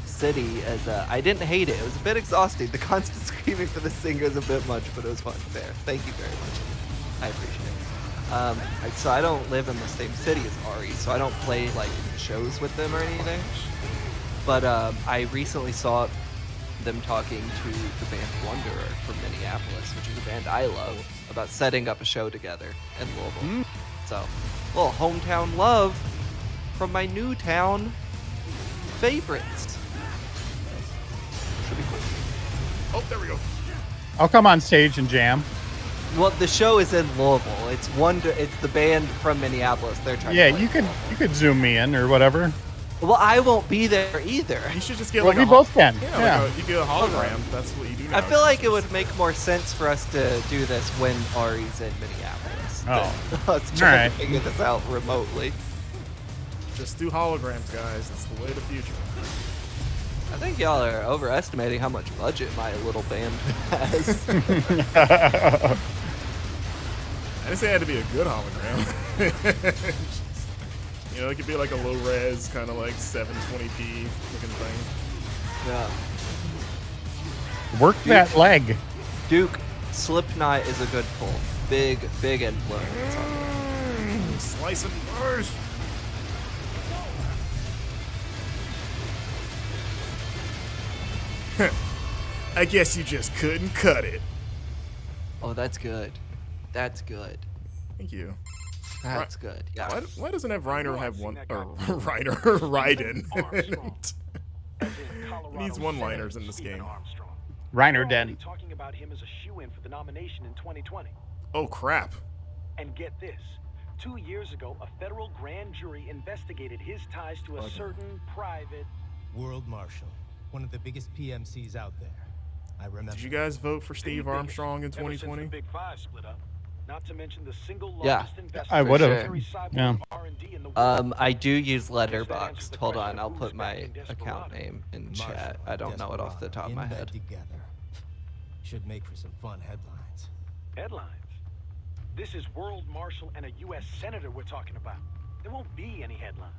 city as. I didn't hate it. It was a bit exhausting. The constant screaming for the singer is a bit much, but it was fun. There. Thank you very much. I appreciate it. So I don't live in the same city as Ari, so I don't play like shows with them or anything. But I recently saw them talking to the band Wanderer from Minneapolis, which is a band I love, about setting up a show together in Louisville. So, little hometown love from my new town favorites. Should be cool. Oh, there we go. I'll come on stage and jam. Well, the show is in Louisville. It's the band from Minneapolis. They're trying. Yeah, to play you could zoom me in or whatever. Well, I won't be there either. You should just get Well, like we a both can. Yeah, Yeah. Like you get a hologram. That's what you do now. I feel like it would make more sense for us to do this when Ari's in Minneapolis. Oh. than us trying Alright. to figure this out remotely. Just do holograms, guys. It's the way of the future. I think y'all are overestimating how much budget my little band has. I didn't say it had to be a good hologram. You know, it could be like a low res, kind of like 720p looking thing. Yeah. Work that leg. Duke, Slipknot is a good pull. Big influence on it. Slice and burst. I guess you just couldn't cut it. Oh, that's good. That's good. Thank you. That's good. Yeah. Why doesn't Reiner have one? Or Raiden. Needs one-liners in this game. Reiner Den. Talking about him as a shoe-in for the nomination in 2020. Oh crap! And get this. 2 years ago, a federal grand jury investigated his ties to a certain private World Marshal, one of the biggest PMCs out there. I remember. Did you guys vote for Steve Armstrong in 2020? Big Five split up. Not to mention the single Yeah, largest investment I would have. in Yeah. R&D in the world. I do use Letterboxd. Hold on, I'll put my account name in chat. I don't know it off the top of my In bed head. Together. Should make for some fun headlines. Headlines. This is World Marshal and a U.S. Senator we're talking about. There won't be any headlines.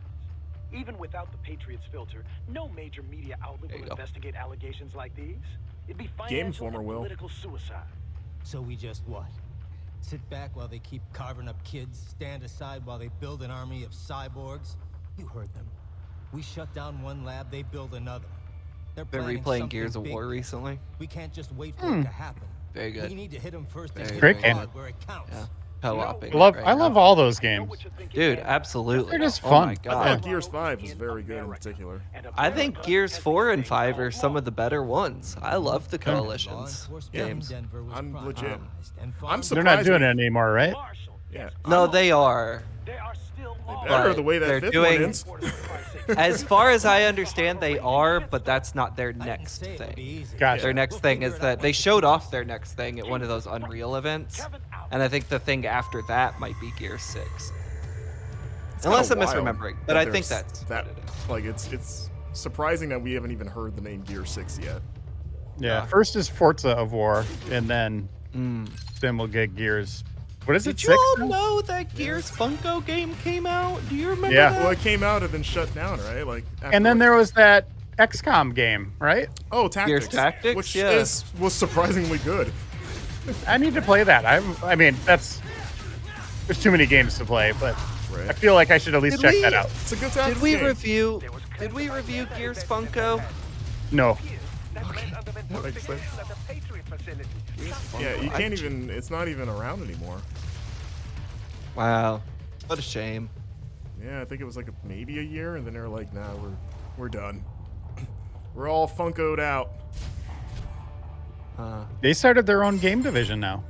Even without the Patriots filter, no major media outlet will investigate allegations like these. It'd be Game financial Informer and will. political suicide. So we just what? Sit back while they keep carving up kids, stand aside while they build an army of cyborgs? You heard them. We shut down one lab, they build another. They're Been planning replaying something Gears of big. War recently. We can't just wait for it to happen. Very good. We need to hit them first Very and hit Great them game. hard where it counts. Yeah. Co-oping. I love all those games. Dude, absolutely. They're just Oh fun. my I god. thought Gears 5 was very good in particular. I think Gears 4 and 5 are some of the better ones. I love the Law Coalitions enforcement in games. Denver was I'm legit. privatized and I'm farmed They're not surprised doing we- it anymore, right? Marshal. Yeah. No, they are. They are still law. Better But the way that they're fifth doing- one ends. As far as I understand, they are, but that's not their I didn't next say it would be thing. easy. Gotcha. Their next thing is that they showed off their next thing at one of those Unreal events, and I think the thing after that might be Gear 6. It's Unless I'm kinda wild misremembering, but that I think there's that's that. what it is. Like it's surprising that we haven't even heard the name Gear 6 yet. Yeah. First is Forza of War, and then we'll get Gears. What is it? Did you 6? all know that Gears Funko game came out? Do you remember Yeah. that? Well, it came out and then shut down, right? Like. And then there was that XCOM game, right? Oh, Tactics. Gears Tactics? Which Yeah. was surprisingly good. I need to play that. I mean, there's too many games to play, but Right. I feel like I should at least Did check we- that out. It's a good Did Tactics we game. review? Did we review Gears Funko? No. That makes sense. Funko, Yeah, you I- can't even. It's not even around anymore. Wow, what a shame. Yeah, I think it was like maybe a year, and then they're like, "Nah, we're done. We're all Funkoed out." They started their own game division now.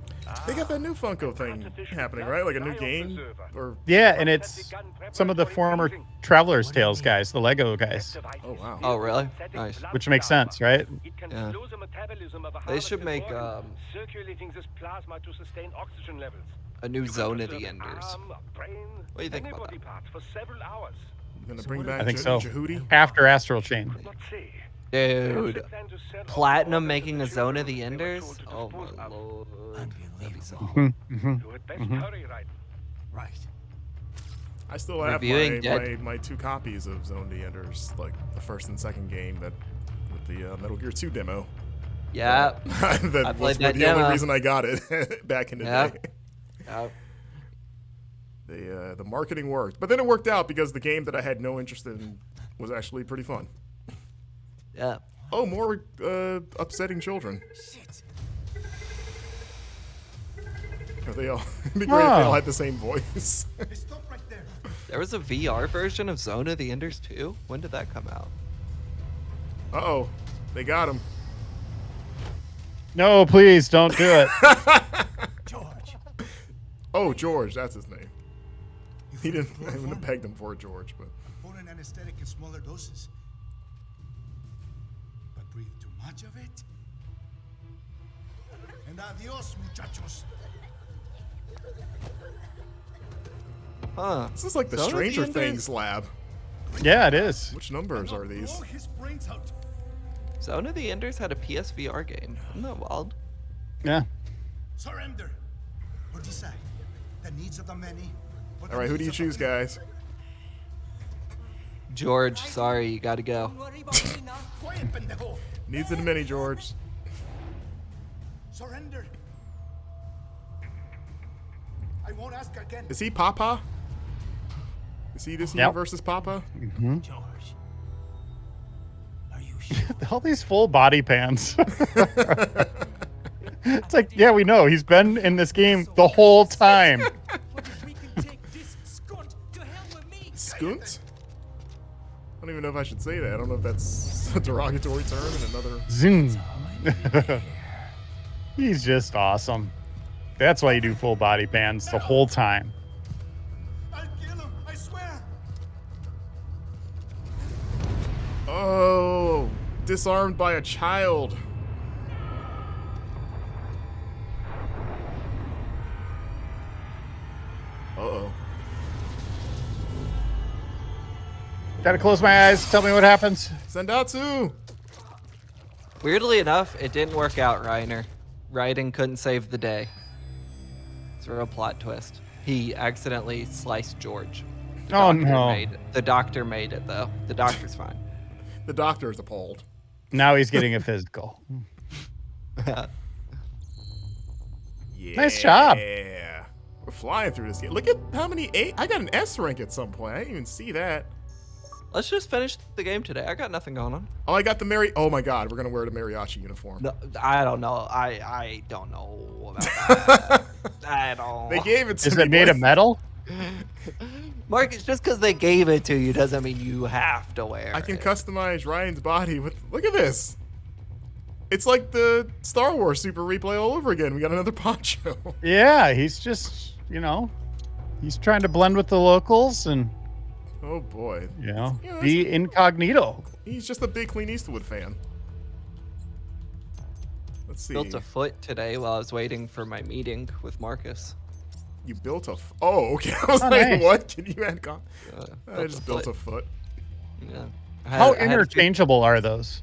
They got that new Funko thing happening, right? Like a new game, or Yeah, and it's some of the former Traveler's Tales guys, the Lego guys, oh wow. Oh, really? Nice. which makes sense, right? Yeah. They should make circulating this plasma to sustain oxygen levels. a new Zone of the Enders. What do you think about that? For several hours. Gonna bring back I think so. Jehudi. After Astral Chain. Not say. Dude, Platinum making a Zone of the Enders? Oh my lord. That'd be so cool. You had best hurry, Raiden. Right. I still have Reviewing Dead. my 2 copies of Zone of the Enders, like the first and second game that with the Metal Gear 2 demo. Yeah. that I was played that the only demo. reason I got it back in the Yep. day. Yep. The marketing worked, but then it worked out because the game that I had no interest in was actually pretty fun. Yeah. Oh, more upsetting children. Are they all? It'd be great if they all had the same voice. There was a VR version of Zone of the Enders too. When did that come out? Uh-oh, they got him. No, please don't do it. George. Oh, George, that's his name. He didn't. I wouldn't have pegged him for George, but Potent anesthetic in smaller doses. But breathe too much of it. And adios, muchachos. Huh. this is like the Zone of the Stranger Enders? Things lab. Yeah, it is. Which numbers are these? Blow his brains out. Zone of the Enders had a PSVR game. Isn't that wild? Yeah. Surrender. Or decide. The needs of the many. or the All right, who do you needs of the choose, few. guys? George, sorry, you gotta go. Don't worry about me now. Quiet, pendejo. Needs a mini, George. Surrender. I won't ask again. Is he Papa? Is he this universe's Papa? George, are you sure? All these full body pans. It's like, yeah, we know. He's been in this game the whole time. What if we can take this skunt to hell with me? Skunt? I don't even know if I should say that. I don't know if that's a derogatory term in another. Zoom. He's just awesome. That's why you do full body pans the whole time. I'll kill him. I swear. Oh, disarmed by a child. Uh-oh. Gotta close my eyes. Tell me what happens. Sendatsu! Weirdly enough, it didn't work out, Reiner. Raiden couldn't save the day. It's a real plot twist. He accidentally sliced George. The Oh, doctor no. made it. The doctor made it, though. The doctor's fine. The doctor is appalled. Now he's getting a physical. Yeah. Nice job. Yeah. We're flying through this game. Look at how many A. I got an S rank at some point. I didn't even see that. Let's just finish the game today. I got nothing going on. Oh, I got the Oh my God, we're gonna wear the mariachi uniform. No, I don't know. I don't know about that. I don't. They gave it to Is me. it made of metal? Marcus, just because they gave it to you doesn't mean you have to wear I can it. customize Ryan's body with. Look at this. It's like the Star Wars Super Replay all over again. We got another poncho. Yeah, he's just, he's trying to blend with the locals and, Oh boy. Yeah, that's- be incognito. He's just a big Clint Eastwood fan. Let's see. Built a foot today while I was waiting for my meeting with Marcus. You built a. Oh, okay. I was Oh, like, nice. what? Can you add? I built just a built foot. a foot. Yeah. How I had a few- interchangeable are those?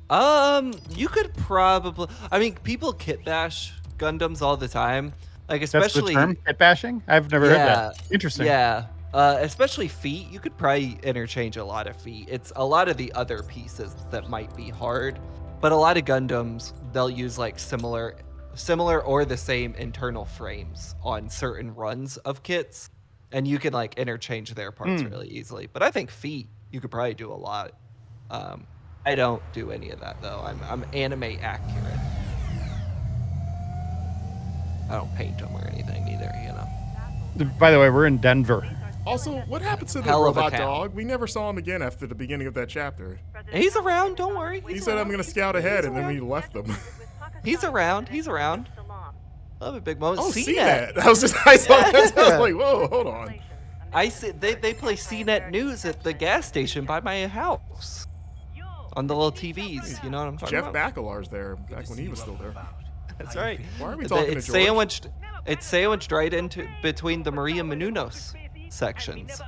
You could probably. I mean, people kit bash Gundams all the time. Like, That's especially. the term, pit bashing? I've never heard that. Interesting. Yeah. Especially feet. You could probably interchange a lot of feet. It's a lot of the other pieces that might be hard, but a lot of Gundams, they'll use like similar or the same internal frames on certain runs of kits, and you can like interchange their parts really easily. But I think feet, you could probably do a lot. I don't do any of that though. I'm anime accurate. I don't paint them or anything either, By the way, we're in Denver. Also, what happened to the Hell of a robot town. dog? We never saw him again after the beginning of that chapter. He's around, don't worry. He said, I'm going to scout ahead, and then we left them. He's around. Love a big moment. Oh, CNET. CNET. I saw that. I was like, whoa, hold on. I see they play CNET news at the gas station by my house. On the little TVs, you know what I'm talking Jeff about? Bakalar's there back when he was still there. That's right. Why are we talking It's to George? sandwiched. It's sandwiched right into between the Maria Menounos sections.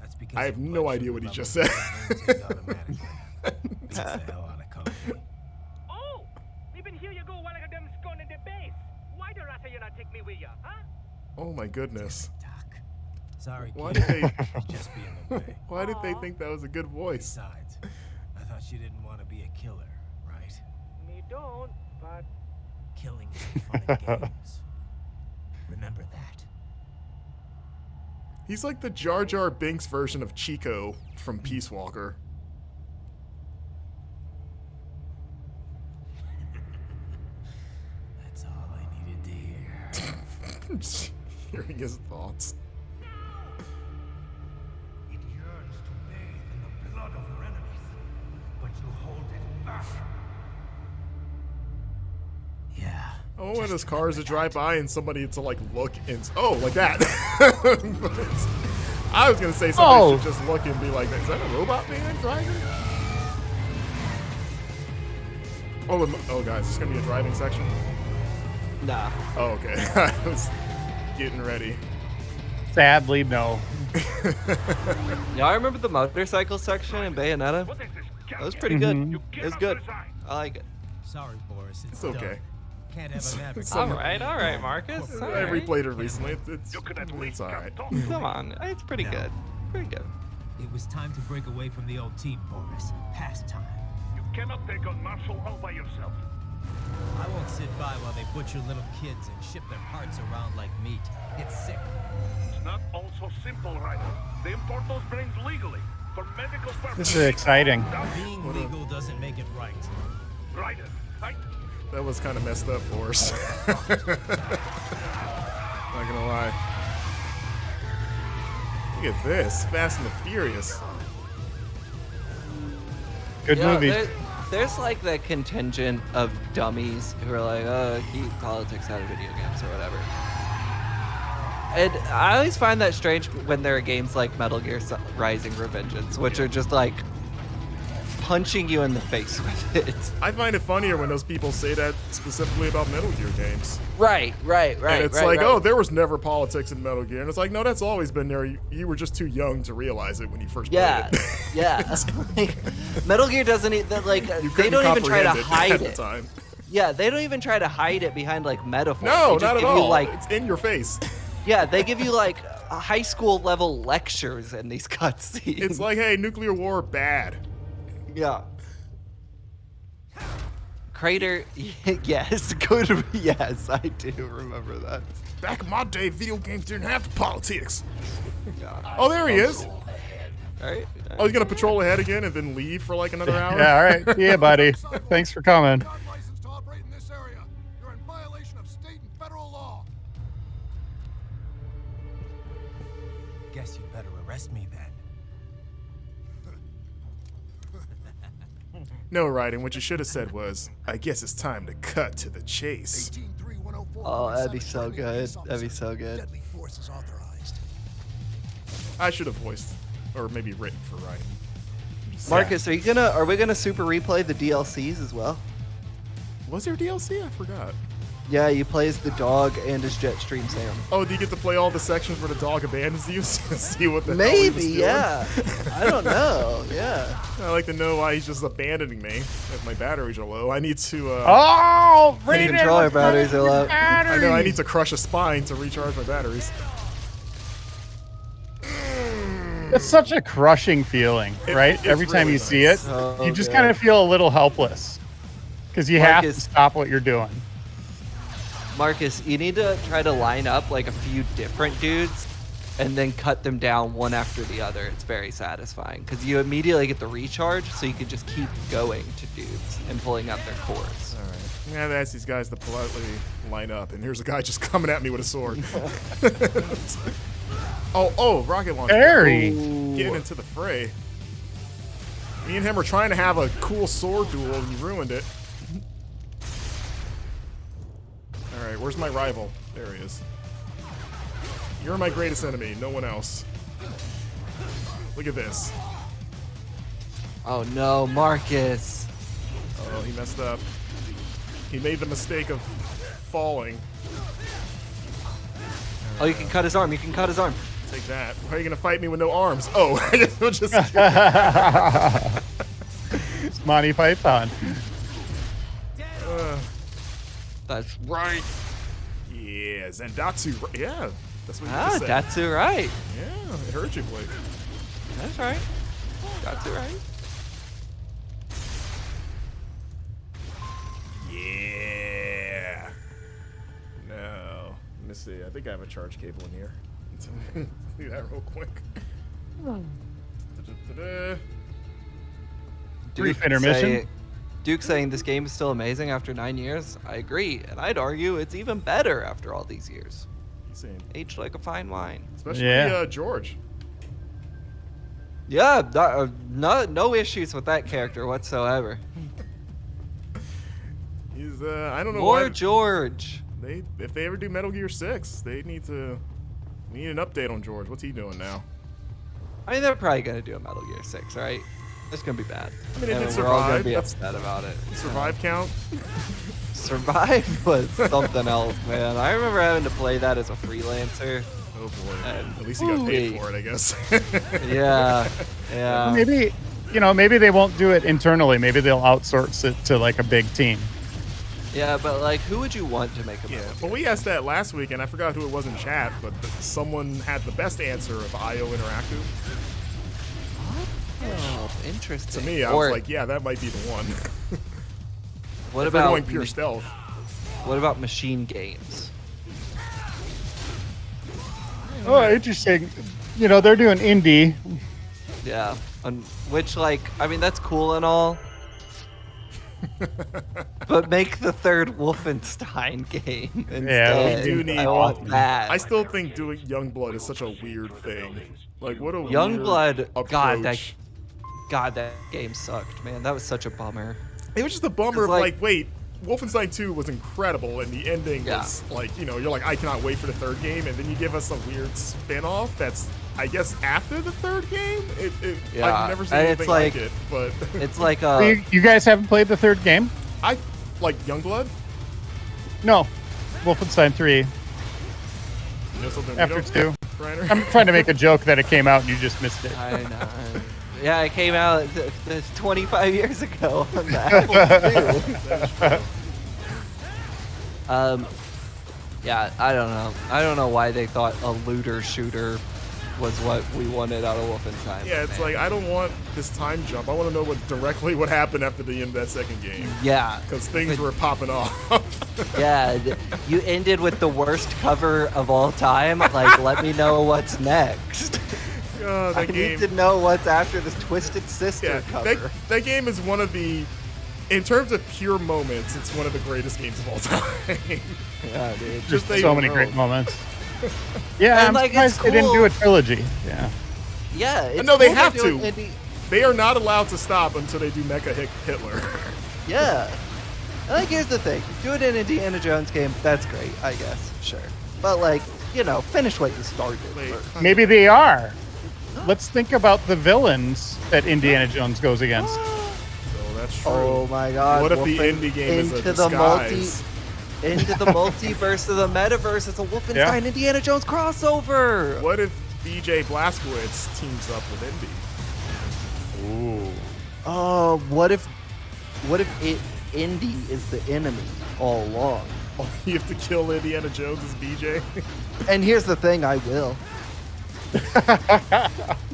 That's because I have your no blood idea sugar what he just levels said. are maintained automatically. Beats the hell out of coffee. Oh, even here you go while I got them skunt in the base. Why the rata you not take me with ya, huh? Oh my goodness. Doc. Sorry, Why kid. did they? Just be in the way. Why did they think that was a good voice? Besides, I thought you didn't want to be a killer, right? Me don't, but Killing isn't fun and games. Remember that. He's like the Jar Jar Binks version of Chico from Peace Walker. That's all I needed to hear. Just hearing his thoughts. It yearns to bathe in the blood of your enemies, but you hold it back. Yeah. Oh, when there's cars that drive by and somebody to like look and like that. I was gonna say somebody should just look and be like, "Is that a robot man driving?" Oh, guys, it's gonna be a driving section. Nah. Oh, okay. I was getting ready. Sadly, no. Yeah, I remember the motorcycle section in Bayonetta. That was pretty good. It was good. I like it. Sorry, Boris. It's okay. done. can't have a maverick. All right, Marcus. All I right. replayed it recently. It's least all right. Come on, it's pretty good. Pretty good. It was time to break away from the old team, Boris. Past time. You cannot take on Marshall all by yourself. I won't sit by while they butcher little kids and ship their parts around like meat. It's sick. It's not all so simple, Raiden. They import those brains legally for medical purposes. This is exciting. Being legal doesn't make it right. Raiden, That was kind of messed up for us. Not gonna lie. Look at this, Fast and the Furious. Good movie. There's like the contingent of dummies who are like, oh, keep politics out of video games or whatever. And I always find that strange when there are games like Metal Gear Rising Revengeance, which are just like punching you in the face with it. I find it funnier when those people say that specifically about Metal Gear games. Right. And it's oh, there was never politics in Metal Gear. And it's like, no, that's always been there. You were just too young to realize it when you first played it. Yeah. Like, Metal Gear doesn't they don't even try to hide it. Time. Yeah, they don't even try to hide it behind like metaphor. No, they just not at give all. You, like, it's in your face. Yeah, they give you like high school level lectures in these cutscenes. It's like, hey, nuclear war, bad. Yeah. Crater, yes, good. Yes, I do remember that. Back in my day, video games didn't have the politics. Yeah. Oh, there he is. All right. Oh, he's gonna patrol ahead again and then leave for like another hour. Yeah, all right. Yeah, buddy. Thanks for coming. Not licensed to operate in this area. You're in violation of state and federal law. Guess you better arrest me then. No, Raiden, what you should have said was, I guess it's time to cut to the chase. Oh, that'd be so good. That'd be so good. Deadly force is authorized. I should have voiced, or maybe written for Raiden. Marcus, are we gonna super replay the DLCs as well? Was there DLC? I forgot. Yeah, you play as the dog and as Jetstream Sam. Oh, do you get to play all the sections where the dog abandons you? See what the hell he was Maybe, doing? yeah. I don't know. Yeah. I'd like to know why he's just abandoning me if my batteries are low. I need to, Oh, The Raiden, controller batteries are low. I know I need to crush a spine to recharge my batteries. It's such a crushing feeling, right? it's Every time really you see nice. it, Oh, you just good. kind of feel a little helpless because you have to Marcus- stop what you're doing. Marcus, you need to try to line up like a few different dudes and then cut them down one after the other. It's very satisfying because you immediately get the recharge, so you can just keep going to dudes and pulling out their cores. All right. Yeah, I've asked these guys to politely line up, and here's a guy just coming at me with a sword. oh, rocket launcher. Harry. Getting into the fray. Me and him were trying to have a cool sword duel, and you ruined it. All right, where's my rival? There he is. You're my greatest enemy, no one else. Look at this. Oh no, Marcus. Oh, he messed up. He made the mistake of falling. Oh, you can cut his arm. You can cut his arm. Take that. Why are you gonna fight me with no arms? Oh, I guess we'll just. It's Monty Python. That's right. Yeah, Zendatsu. Yeah, that's what you Ah, just said. that's it right. Yeah, I heard you, Blake. That's right. That's it right. Yeah. No. Let me see. I think I have a charge cable in here. Do that real quick. Da-da-da-da. Brief intermission. Duke saying this game is still amazing after 9 years. I agree, and I'd argue it's even better after all these years. He's saying, Aged like a fine wine. especially Yeah. George. Yeah, no issues with that character whatsoever. He's I don't know More why George. if they ever do Metal Gear 6, they need an update on George. What's he doing now? I mean, they're probably gonna do a Metal Gear 6, right? It's gonna be bad. I mean, it And did we're all gonna survive. be That's- upset about it. Survive count? Survive was something else, man. I remember having to play that as a freelancer. Oh boy. And At least he got paid ooh-wee. for it, I guess. Yeah. Maybe they won't do it internally. Maybe they'll outsource it to like a big team. Yeah, but like, who would you want to make a Yeah, Metal but we asked that last week, and I forgot who it was in chat, but someone had the best answer of IO Interactive. Oh, interesting. To me, I was like, yeah, that might be the one. What if we're about going pure stealth? What about Machine Games? Oh, interesting. You know, they're doing indie. Yeah, which, like, I mean, that's cool and all. But make the third Wolfenstein game instead. Yeah, we do need. I want that. I still think doing Youngblood is such a weird thing. Like, what a Youngblood, weird approach. God, that game sucked, man. That was such a bummer. It was just a bummer of like, wait, Wolfenstein 2 was incredible, and the ending was like, you know, you're like, I cannot wait for the third game, and then you give us a weird spin-off that's, I guess, after the third game? I've never seen anything like it, but... It's like You guys haven't played the third game? Like Youngblood? No. Wolfenstein 3. You know something After 2. Reiner? I'm trying to make a joke that it came out and you just missed it. I know. Yeah, it came out 25 years ago on the Apple II. Yeah, I don't know. I don't know why they thought a looter shooter was what we wanted out of Wolfenstein. Yeah, it's like, I don't want this time jump. I want to know directly what happened after the end of that second game. Yeah. Because things were popping off. Yeah, you ended with the worst cover of all time. Like, let me know what's next. I need to know what's after this Twisted Sister cover. That game is one of the, in terms of pure moments, it's one of the greatest games of all time. Yeah, dude. Just so many great moments. Yeah, And, I'm like, surprised it's they didn't cool. do a trilogy. Yeah. Yeah, it's No, they cool have they're to. doing indie- They are not allowed to stop until they do Mecha Hitler. Yeah. Like, here's the thing. Do it in an Indiana Jones game, that's great, I guess. Sure. But, like, you know, finish what you started. Maybe they are. Let's think about the villains that Indiana Jones goes against. Oh, that's true. Oh my god. What if the indie game is a disguise? Into the multiverse of the metaverse, it's a Wolfenstein Indiana Jones crossover! What if BJ Blazkowicz teams up with Indy? Ooh. Oh, what if Indy is the enemy all along? Oh, you have to kill Indiana Jones as BJ? And here's the thing, I will.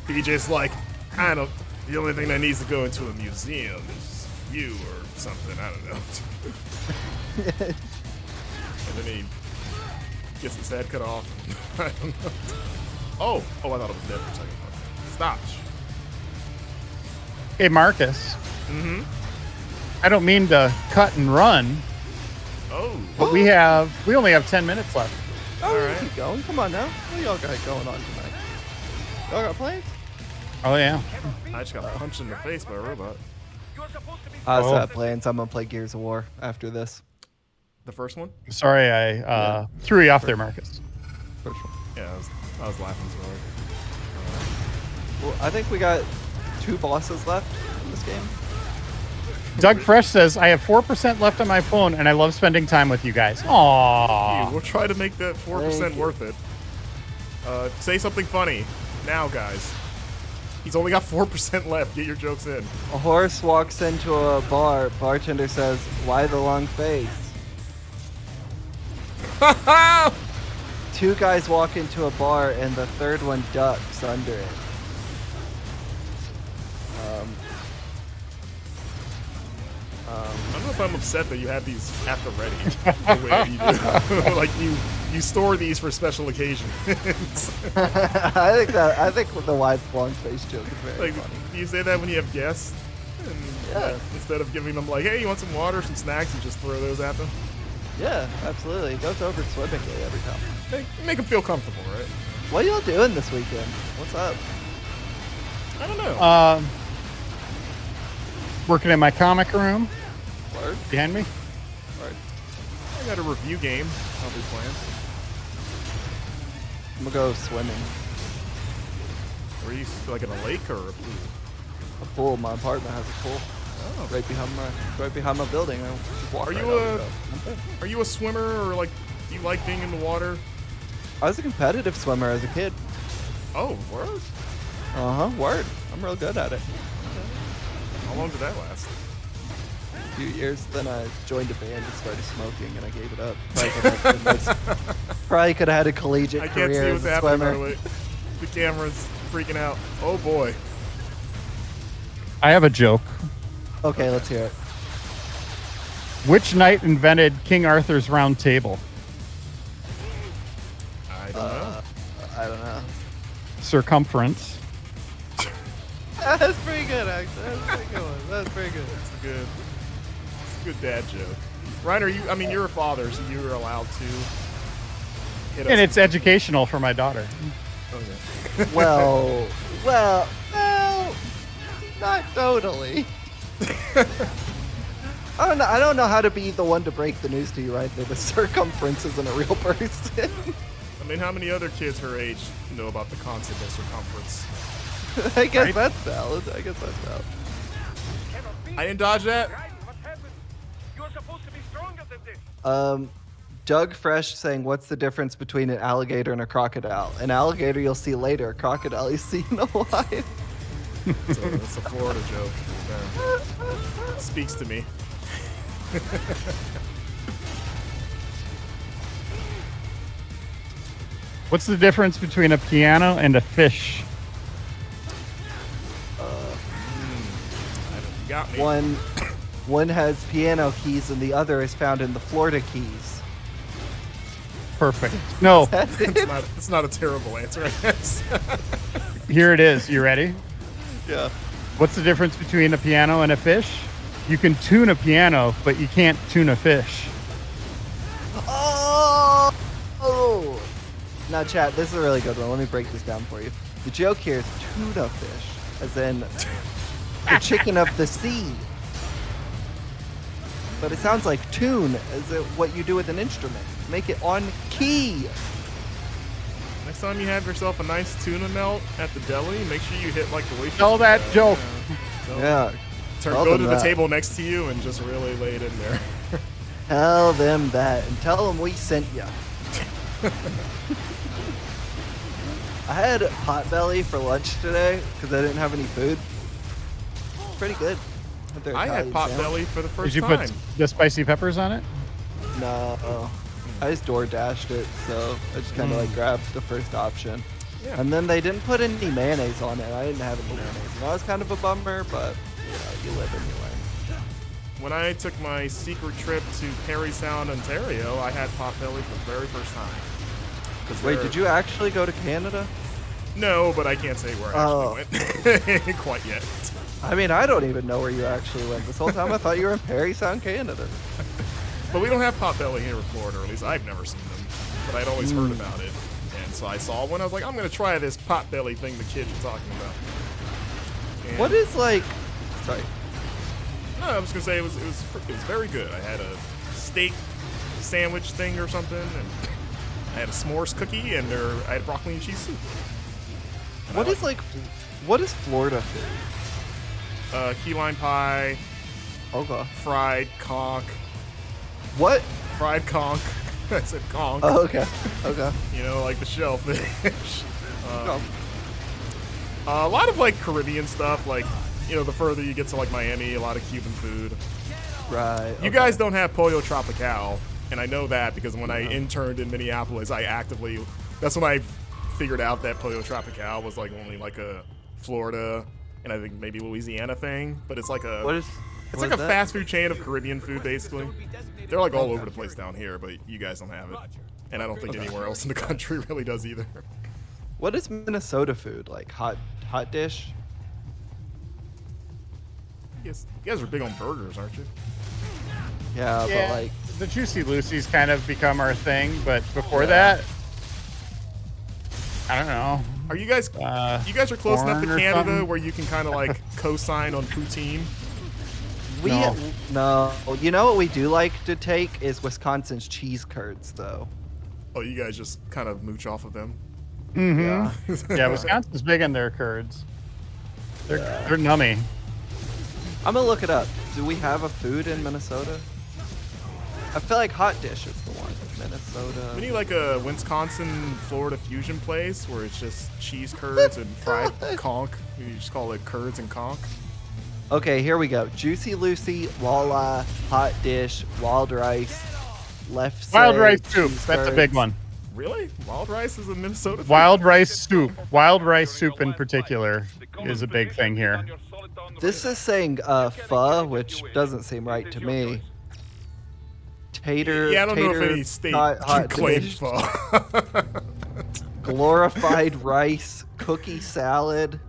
BJ's like, I don't, the only thing that needs to go into a museum is you or something, I don't know. And then he gets his head cut off. I don't know. Oh, I thought it was dead for a second. Stop. Hey, Marcus. I don't mean to cut and run. Oh. But we only have 10 minutes left. All right. Keep going. Come on now. What y'all got going on tonight? Y'all got plans? Oh, yeah. I just got punched in the face by a robot. I also have plans. I'm going to play Gears of War after this. The first one? Sorry, I threw you off there, Marcus. First one. Yeah, I was laughing so hard. Well, I think we got 2 bosses left in this game. Doug Fresh says, I have 4% left on my phone, and I love spending time with you guys. Aww. We'll try to make that 4% worth it. Say something funny. Now, guys. He's only got 4% left. Get your jokes in. A horse walks into a bar. Bartender says, "Why the long face?" 2 guys walk into a bar, and the third one ducks under it. I don't know if I'm upset that you have these at the ready the way you do. Like you store these for special occasions. I think the wide long face joke is very funny. Do you say that when you have guests? And, instead of giving them like, hey, you want some water, some snacks, you just throw those at them? Yeah, absolutely. It goes over swimmingly every time. Make them feel comfortable, right? What are y'all doing this weekend? What's up? I don't know. Working in my comic room. Word? Behind me. Word. I got a review game I'll be playing. I'm gonna go swimming. Were you like in a lake or a pool? A pool. My apartment has a pool. Oh. Right behind my building. Are you a swimmer or like do you like being in the water? I was a competitive swimmer as a kid. Oh, word? Word. I'm real good at it. How long did that last? few years. Then I joined a band and started smoking, and I gave it up. Probably could have had a collegiate I can't career see as what's a happening, by swimmer. the way. The camera's freaking out. Oh boy. I have a joke. Okay, let's hear it. Which knight invented King Arthur's Round Table? I don't know. I don't know. Circumference. That's pretty good, actually. That's a pretty good one. That's pretty good. It's a good dad joke. Reiner, you're a father, so you're allowed to hit us. And it's educational for my daughter. Okay. Well, no, not totally. I don't know how to be the one to break the news to you right there. The circumference isn't a real person. I mean, how many other kids her age know about the concept of circumference? I guess Right? that's valid. I didn't dodge that. Raiden, what happened? You're supposed to be stronger than this. Doug Fresh saying, what's the difference between an alligator and a crocodile? An alligator you'll see later. A crocodile you see in a while. It's a Florida joke. Okay. Speaks to me. What's the difference between a piano and a fish? You got me. One has piano keys and the other is found in the Florida Keys. Perfect. No, It's not a terrible answer, I guess. here it is. You ready? Yeah. What's the difference between a piano and a fish? You can tune a piano, but you can't tune a fish. Oh! Now, chat, this is a really good one. Let me break this down for you. The joke here is tuna fish, as in the chicken of the sea. But it sounds like tune as what you do with an instrument. Make it on key. Next time you have yourself a nice tuna melt at the deli, make sure you hit like the waitress. Tell that joke. Yeah. Tell Go them to the that. table next to you and just really lay it in there. Tell them that and tell them we sent you. I had potbelly for lunch today because I didn't have any food. Pretty good. I had potbelly for the first Did you time. put the spicy peppers on it? No. I just door dashed it, so I just kind of like grabbed the first option. Yeah. And then they didn't put any mayonnaise on it. I didn't have any mayonnaise. And that was kind of a bummer, but you live and you learn. When I took my secret trip to Parry Sound, Ontario, I had potbelly for the very first time. 'Cause Wait, they're- did you actually go to Canada? No, but I can't say where I actually went quite yet. I mean, I don't even know where you actually went. This whole time I thought you were in Parry Sound, Canada. But we don't have potbelly here in Florida, or at least I've never seen them. But I'd always heard about it. And so I saw one. I was like, I'm going to try this potbelly thing the kids are talking about. And What is like... Sorry. No, I was going to say it was very good. I had a steak sandwich thing or something, and I had a s'mores cookie, and I had broccoli and cheese soup. And What I is what is Florida food? key lime pie, Okay. fried conch, What? fried conch. I said conch. Oh, okay. Okay. You know, like the shellfish. Oh. A lot of like Caribbean stuff, like, you know, the further you get to like Miami, a lot of Cuban food. Right. You guys don't have Pollo Tropical, and I know that because when I interned in Minneapolis, that's when I figured out that Pollo Tropical was like only like a Florida and I think maybe Louisiana thing, but it's like a What is like a fast food chain of Caribbean food basically. They're like all over the place down here, but you guys don't have it, and I don't think anywhere else in the country really does either. What is Minnesota food? Like hot dish? You guys are big on burgers, aren't you? Yeah, Yeah, but like the Juicy Lucy's kind of become our thing, but before that, I don't know. Are you guys you guys are close enough to corn or Canada something? where you can kind of like co-sign on poutine? no. You know what we do like to take is Wisconsin's cheese curds though. Oh, you guys just kind of mooch off of them? Mm-hmm. Yeah, Wisconsin's big on their curds. They're nummy. I'm gonna look it up. Do we have a food in Minnesota? I feel like hot dish is the one. Minnesota. We need like a Wisconsin, Florida fusion place where it's just cheese curds and fried conch. You just call it curds and conch. Okay, here we go. Juicy Lucy, walleye, hot dish, wild rice, left Wild side, rice soup. cheese That's a big curds. one. Really? Wild rice is a Minnesota thing? Wild rice soup. Wild rice soup in particular is a big thing here. This is saying pho, which doesn't seem right to me. Tater. Yeah, I don't know if tater, any state hot can claim dish, pho. glorified rice, cookie salad.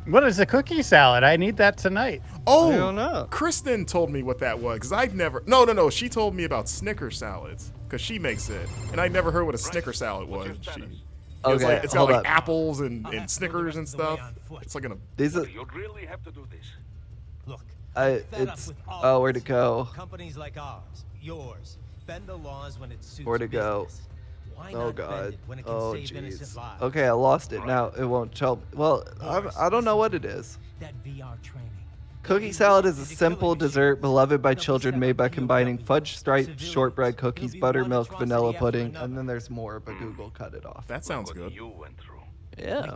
What is a cookie salad? I need that tonight. Oh, I don't know. Kristen told me what that was because I'd never. No. She told me about Snicker salads because she makes it, and I'd never heard what a Snicker salad was. Okay, it's got hold like up. apples and Snickers and stuff. It's like These are. You'd really have to do this. Look, It's. Oh, where'd it go? companies like ours, yours, bend the laws when it suits Where'd it go? business. Why Oh not bend god. it when it can Oh save innocent jeez. lives? Okay, I lost it. Now it won't show. Well, I don't know what it is. That VR training. Cookie salad is a simple dessert beloved by children made by combining fudge stripes, shortbread cookies, buttermilk, vanilla pudding, and then there's more, but Google cut it off. that sounds good. You went through. Yeah.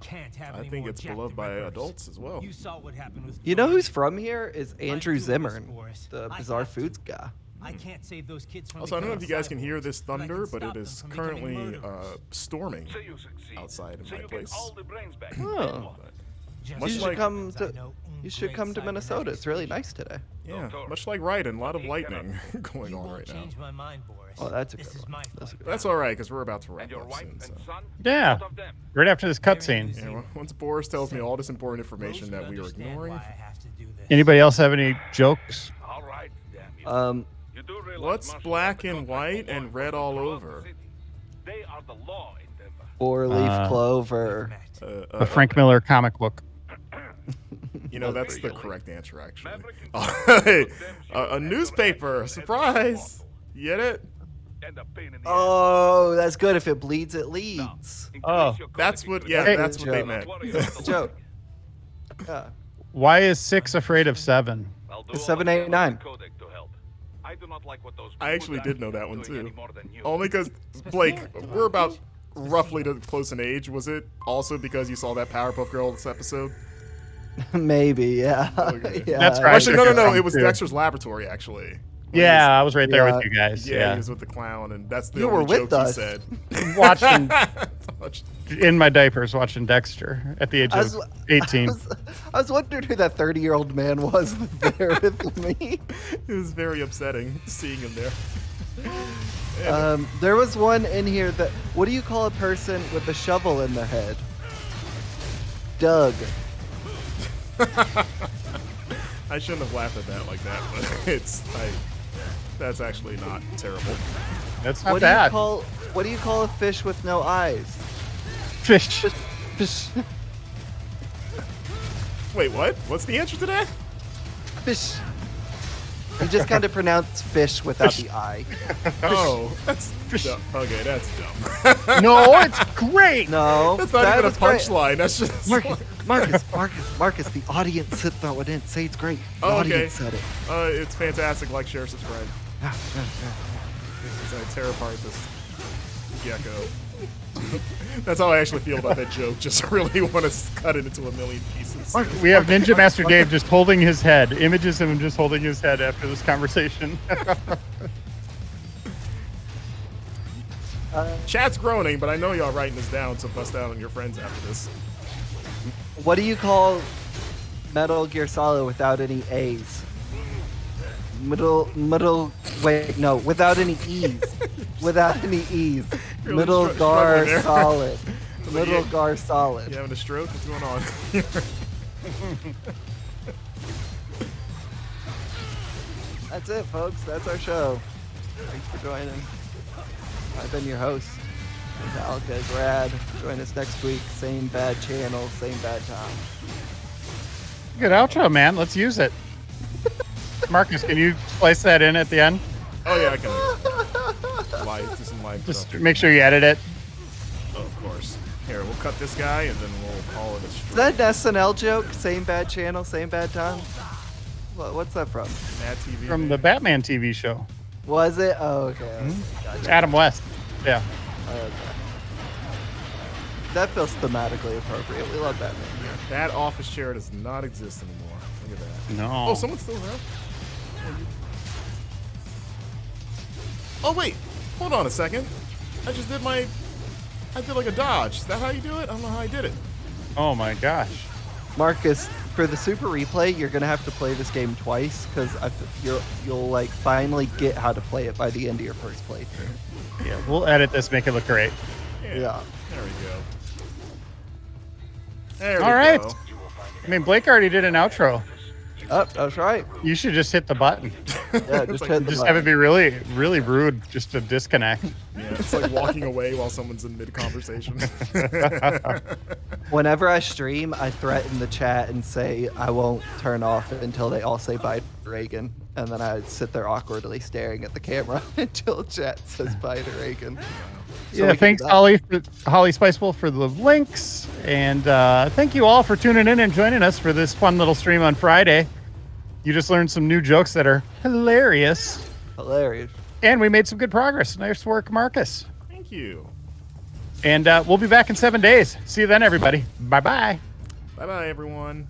I think it's beloved by adults as well. You saw what happened with You know who's from here is Andrew Zimmern, the Bizarre Foods guy. I can't save those kids from Also, I don't know if you guys can becoming hear this cyborgs, but I thunder, can but stop it them is from becoming currently murderers. storming Say you succeed. outside of Say my you get place. all the brains back. Oh. Just Much You should like- come I to. know You should great come to Minnesota. cybernetics It's really people. nice today. Yeah, much like Raiden, a lot of lightning going You on won't right now. change my mind, Boris. Oh, that's a This good is one. my That's a fight. good That's all right, because we're about to And wrap your up wife soon. and So. son? Yeah. Both of them. Right after this cutscene. Yeah, well, once Boris tells me all this important information Rose that would we are understand ignoring. why I have to do this. Anybody else have any jokes? All right, damn you. You do realize What's Marshall black has the and contract white for and law red all throughout the over? city. They are the law in Denver. Four-leaf clover. A Frank Miller comic book. You know, that's the pretty good. correct answer, actually. Maverick and Hey, Them should a be newspaper. and Surprise. You get it? And a pain in the Oh, that's good. If it bleeds, it leads. ass. Oh, Increase your That's what, connectivity. yeah, Hey. that's what they Joke. meant. Worry about the Joke. lighting. Yeah. Why is 6 afraid of 7? I'll do It's all 7, I 8, can 9. with the codec to help. I do not like what those I actually cool did guys know that are one, doing too. any more than you. Only because, Blake, we're about roughly close in age. Was it also because you saw that Powerpuff Girls episode? Maybe, yeah. Okay. Yeah. That's right. Actually, no. It was Too. Dexter's Laboratory, actually. Yeah, I was right there Yeah. with you guys. Yeah, Yeah. he was with the clown, and that's the You only were with joke he us. said. Watching in my diapers, watching Dexter at the age I of was- 18. I was wondering who that 30-year-old man was there with me. It was very upsetting seeing him there. There was one in here that. What do you call a person with a shovel in their head? Doug. I shouldn't have laughed at that like that, but that's actually not terrible. That's not What bad. do you call a fish with no eyes? Fish. Fish. Wait, what? What's the answer to that? Fish. You just kind of pronounce fish without the eye. Oh, that's dumb. Okay, that's dumb. No, it's great. No, That's not that even a was great. punchline. That's just. Marcus, the audience said that we didn't say it's great. The Oh, okay. audience said it. It's fantastic. Like, share, subscribe. As I tear apart this gecko. That's how I actually feel about that joke. Just really want to cut it into a million pieces. We have Ninja Master Dave just holding his head. Images of him just holding his head after this conversation. Chat's groaning, but I know y'all writing this down, so bust out on your friends after this. What do you call Metal Gear Solid without any A's? Without any E's. Without any E's. Really Middle struggling Gar there. Solid. Middle you- Gar Solid. You having a stroke? What's going on? That's it, folks. That's our show. Thanks for joining. I've been your host. Metallica is rad. Join us next week. Same bad channel, same bad time. Good outro, man. Let's use it. Marcus, can you splice that in at the end? Oh yeah, I can. Do some live Just stuff. make sure you edit it. Oh, of course. Here, we'll cut this guy, and then we'll call it a Is stroke. that an SNL joke? Same bad channel, same bad time? What's that from? Mad TV. From man. the Batman TV show. Was it? Oh, okay. Gotcha. Adam West. Yeah. Okay. That feels thematically appropriate. We love Batman. That office chair does not exist anymore. Look at that. No. Oh, someone's still around? Oh, wait. Hold on a second. I just did my... I did like a dodge. Is that how you do it? I don't know how I did it. Oh my gosh. Marcus, for the super replay, you're gonna have to play this game twice because you'll like finally get how to play it by the end of your first playthrough. Yeah, we'll edit this, make it look great. Yeah. There we go. There All we right. go. I mean, Blake already did an outro. Oh, that's right. You should just hit the button. Yeah, just like- hit the Just button. have it be really, really rude just to disconnect. Yeah, it's like walking away while someone's in mid-conversation. Whenever I stream, I threaten the chat and say I won't turn off until they all say bye to Reagan. And then I sit there awkwardly staring at the camera until chat says bye to Reagan. So Yeah, we can thanks, do that. Holly Spiceful, for the links. And thank you all for tuning in and joining us for this fun little stream on Friday. You just learned some new jokes that are hilarious. Hilarious. And we made some good progress. Nice work, Marcus. Thank you. And we'll be back in 7 days. See you then, everybody. Bye-bye. Bye-bye, everyone.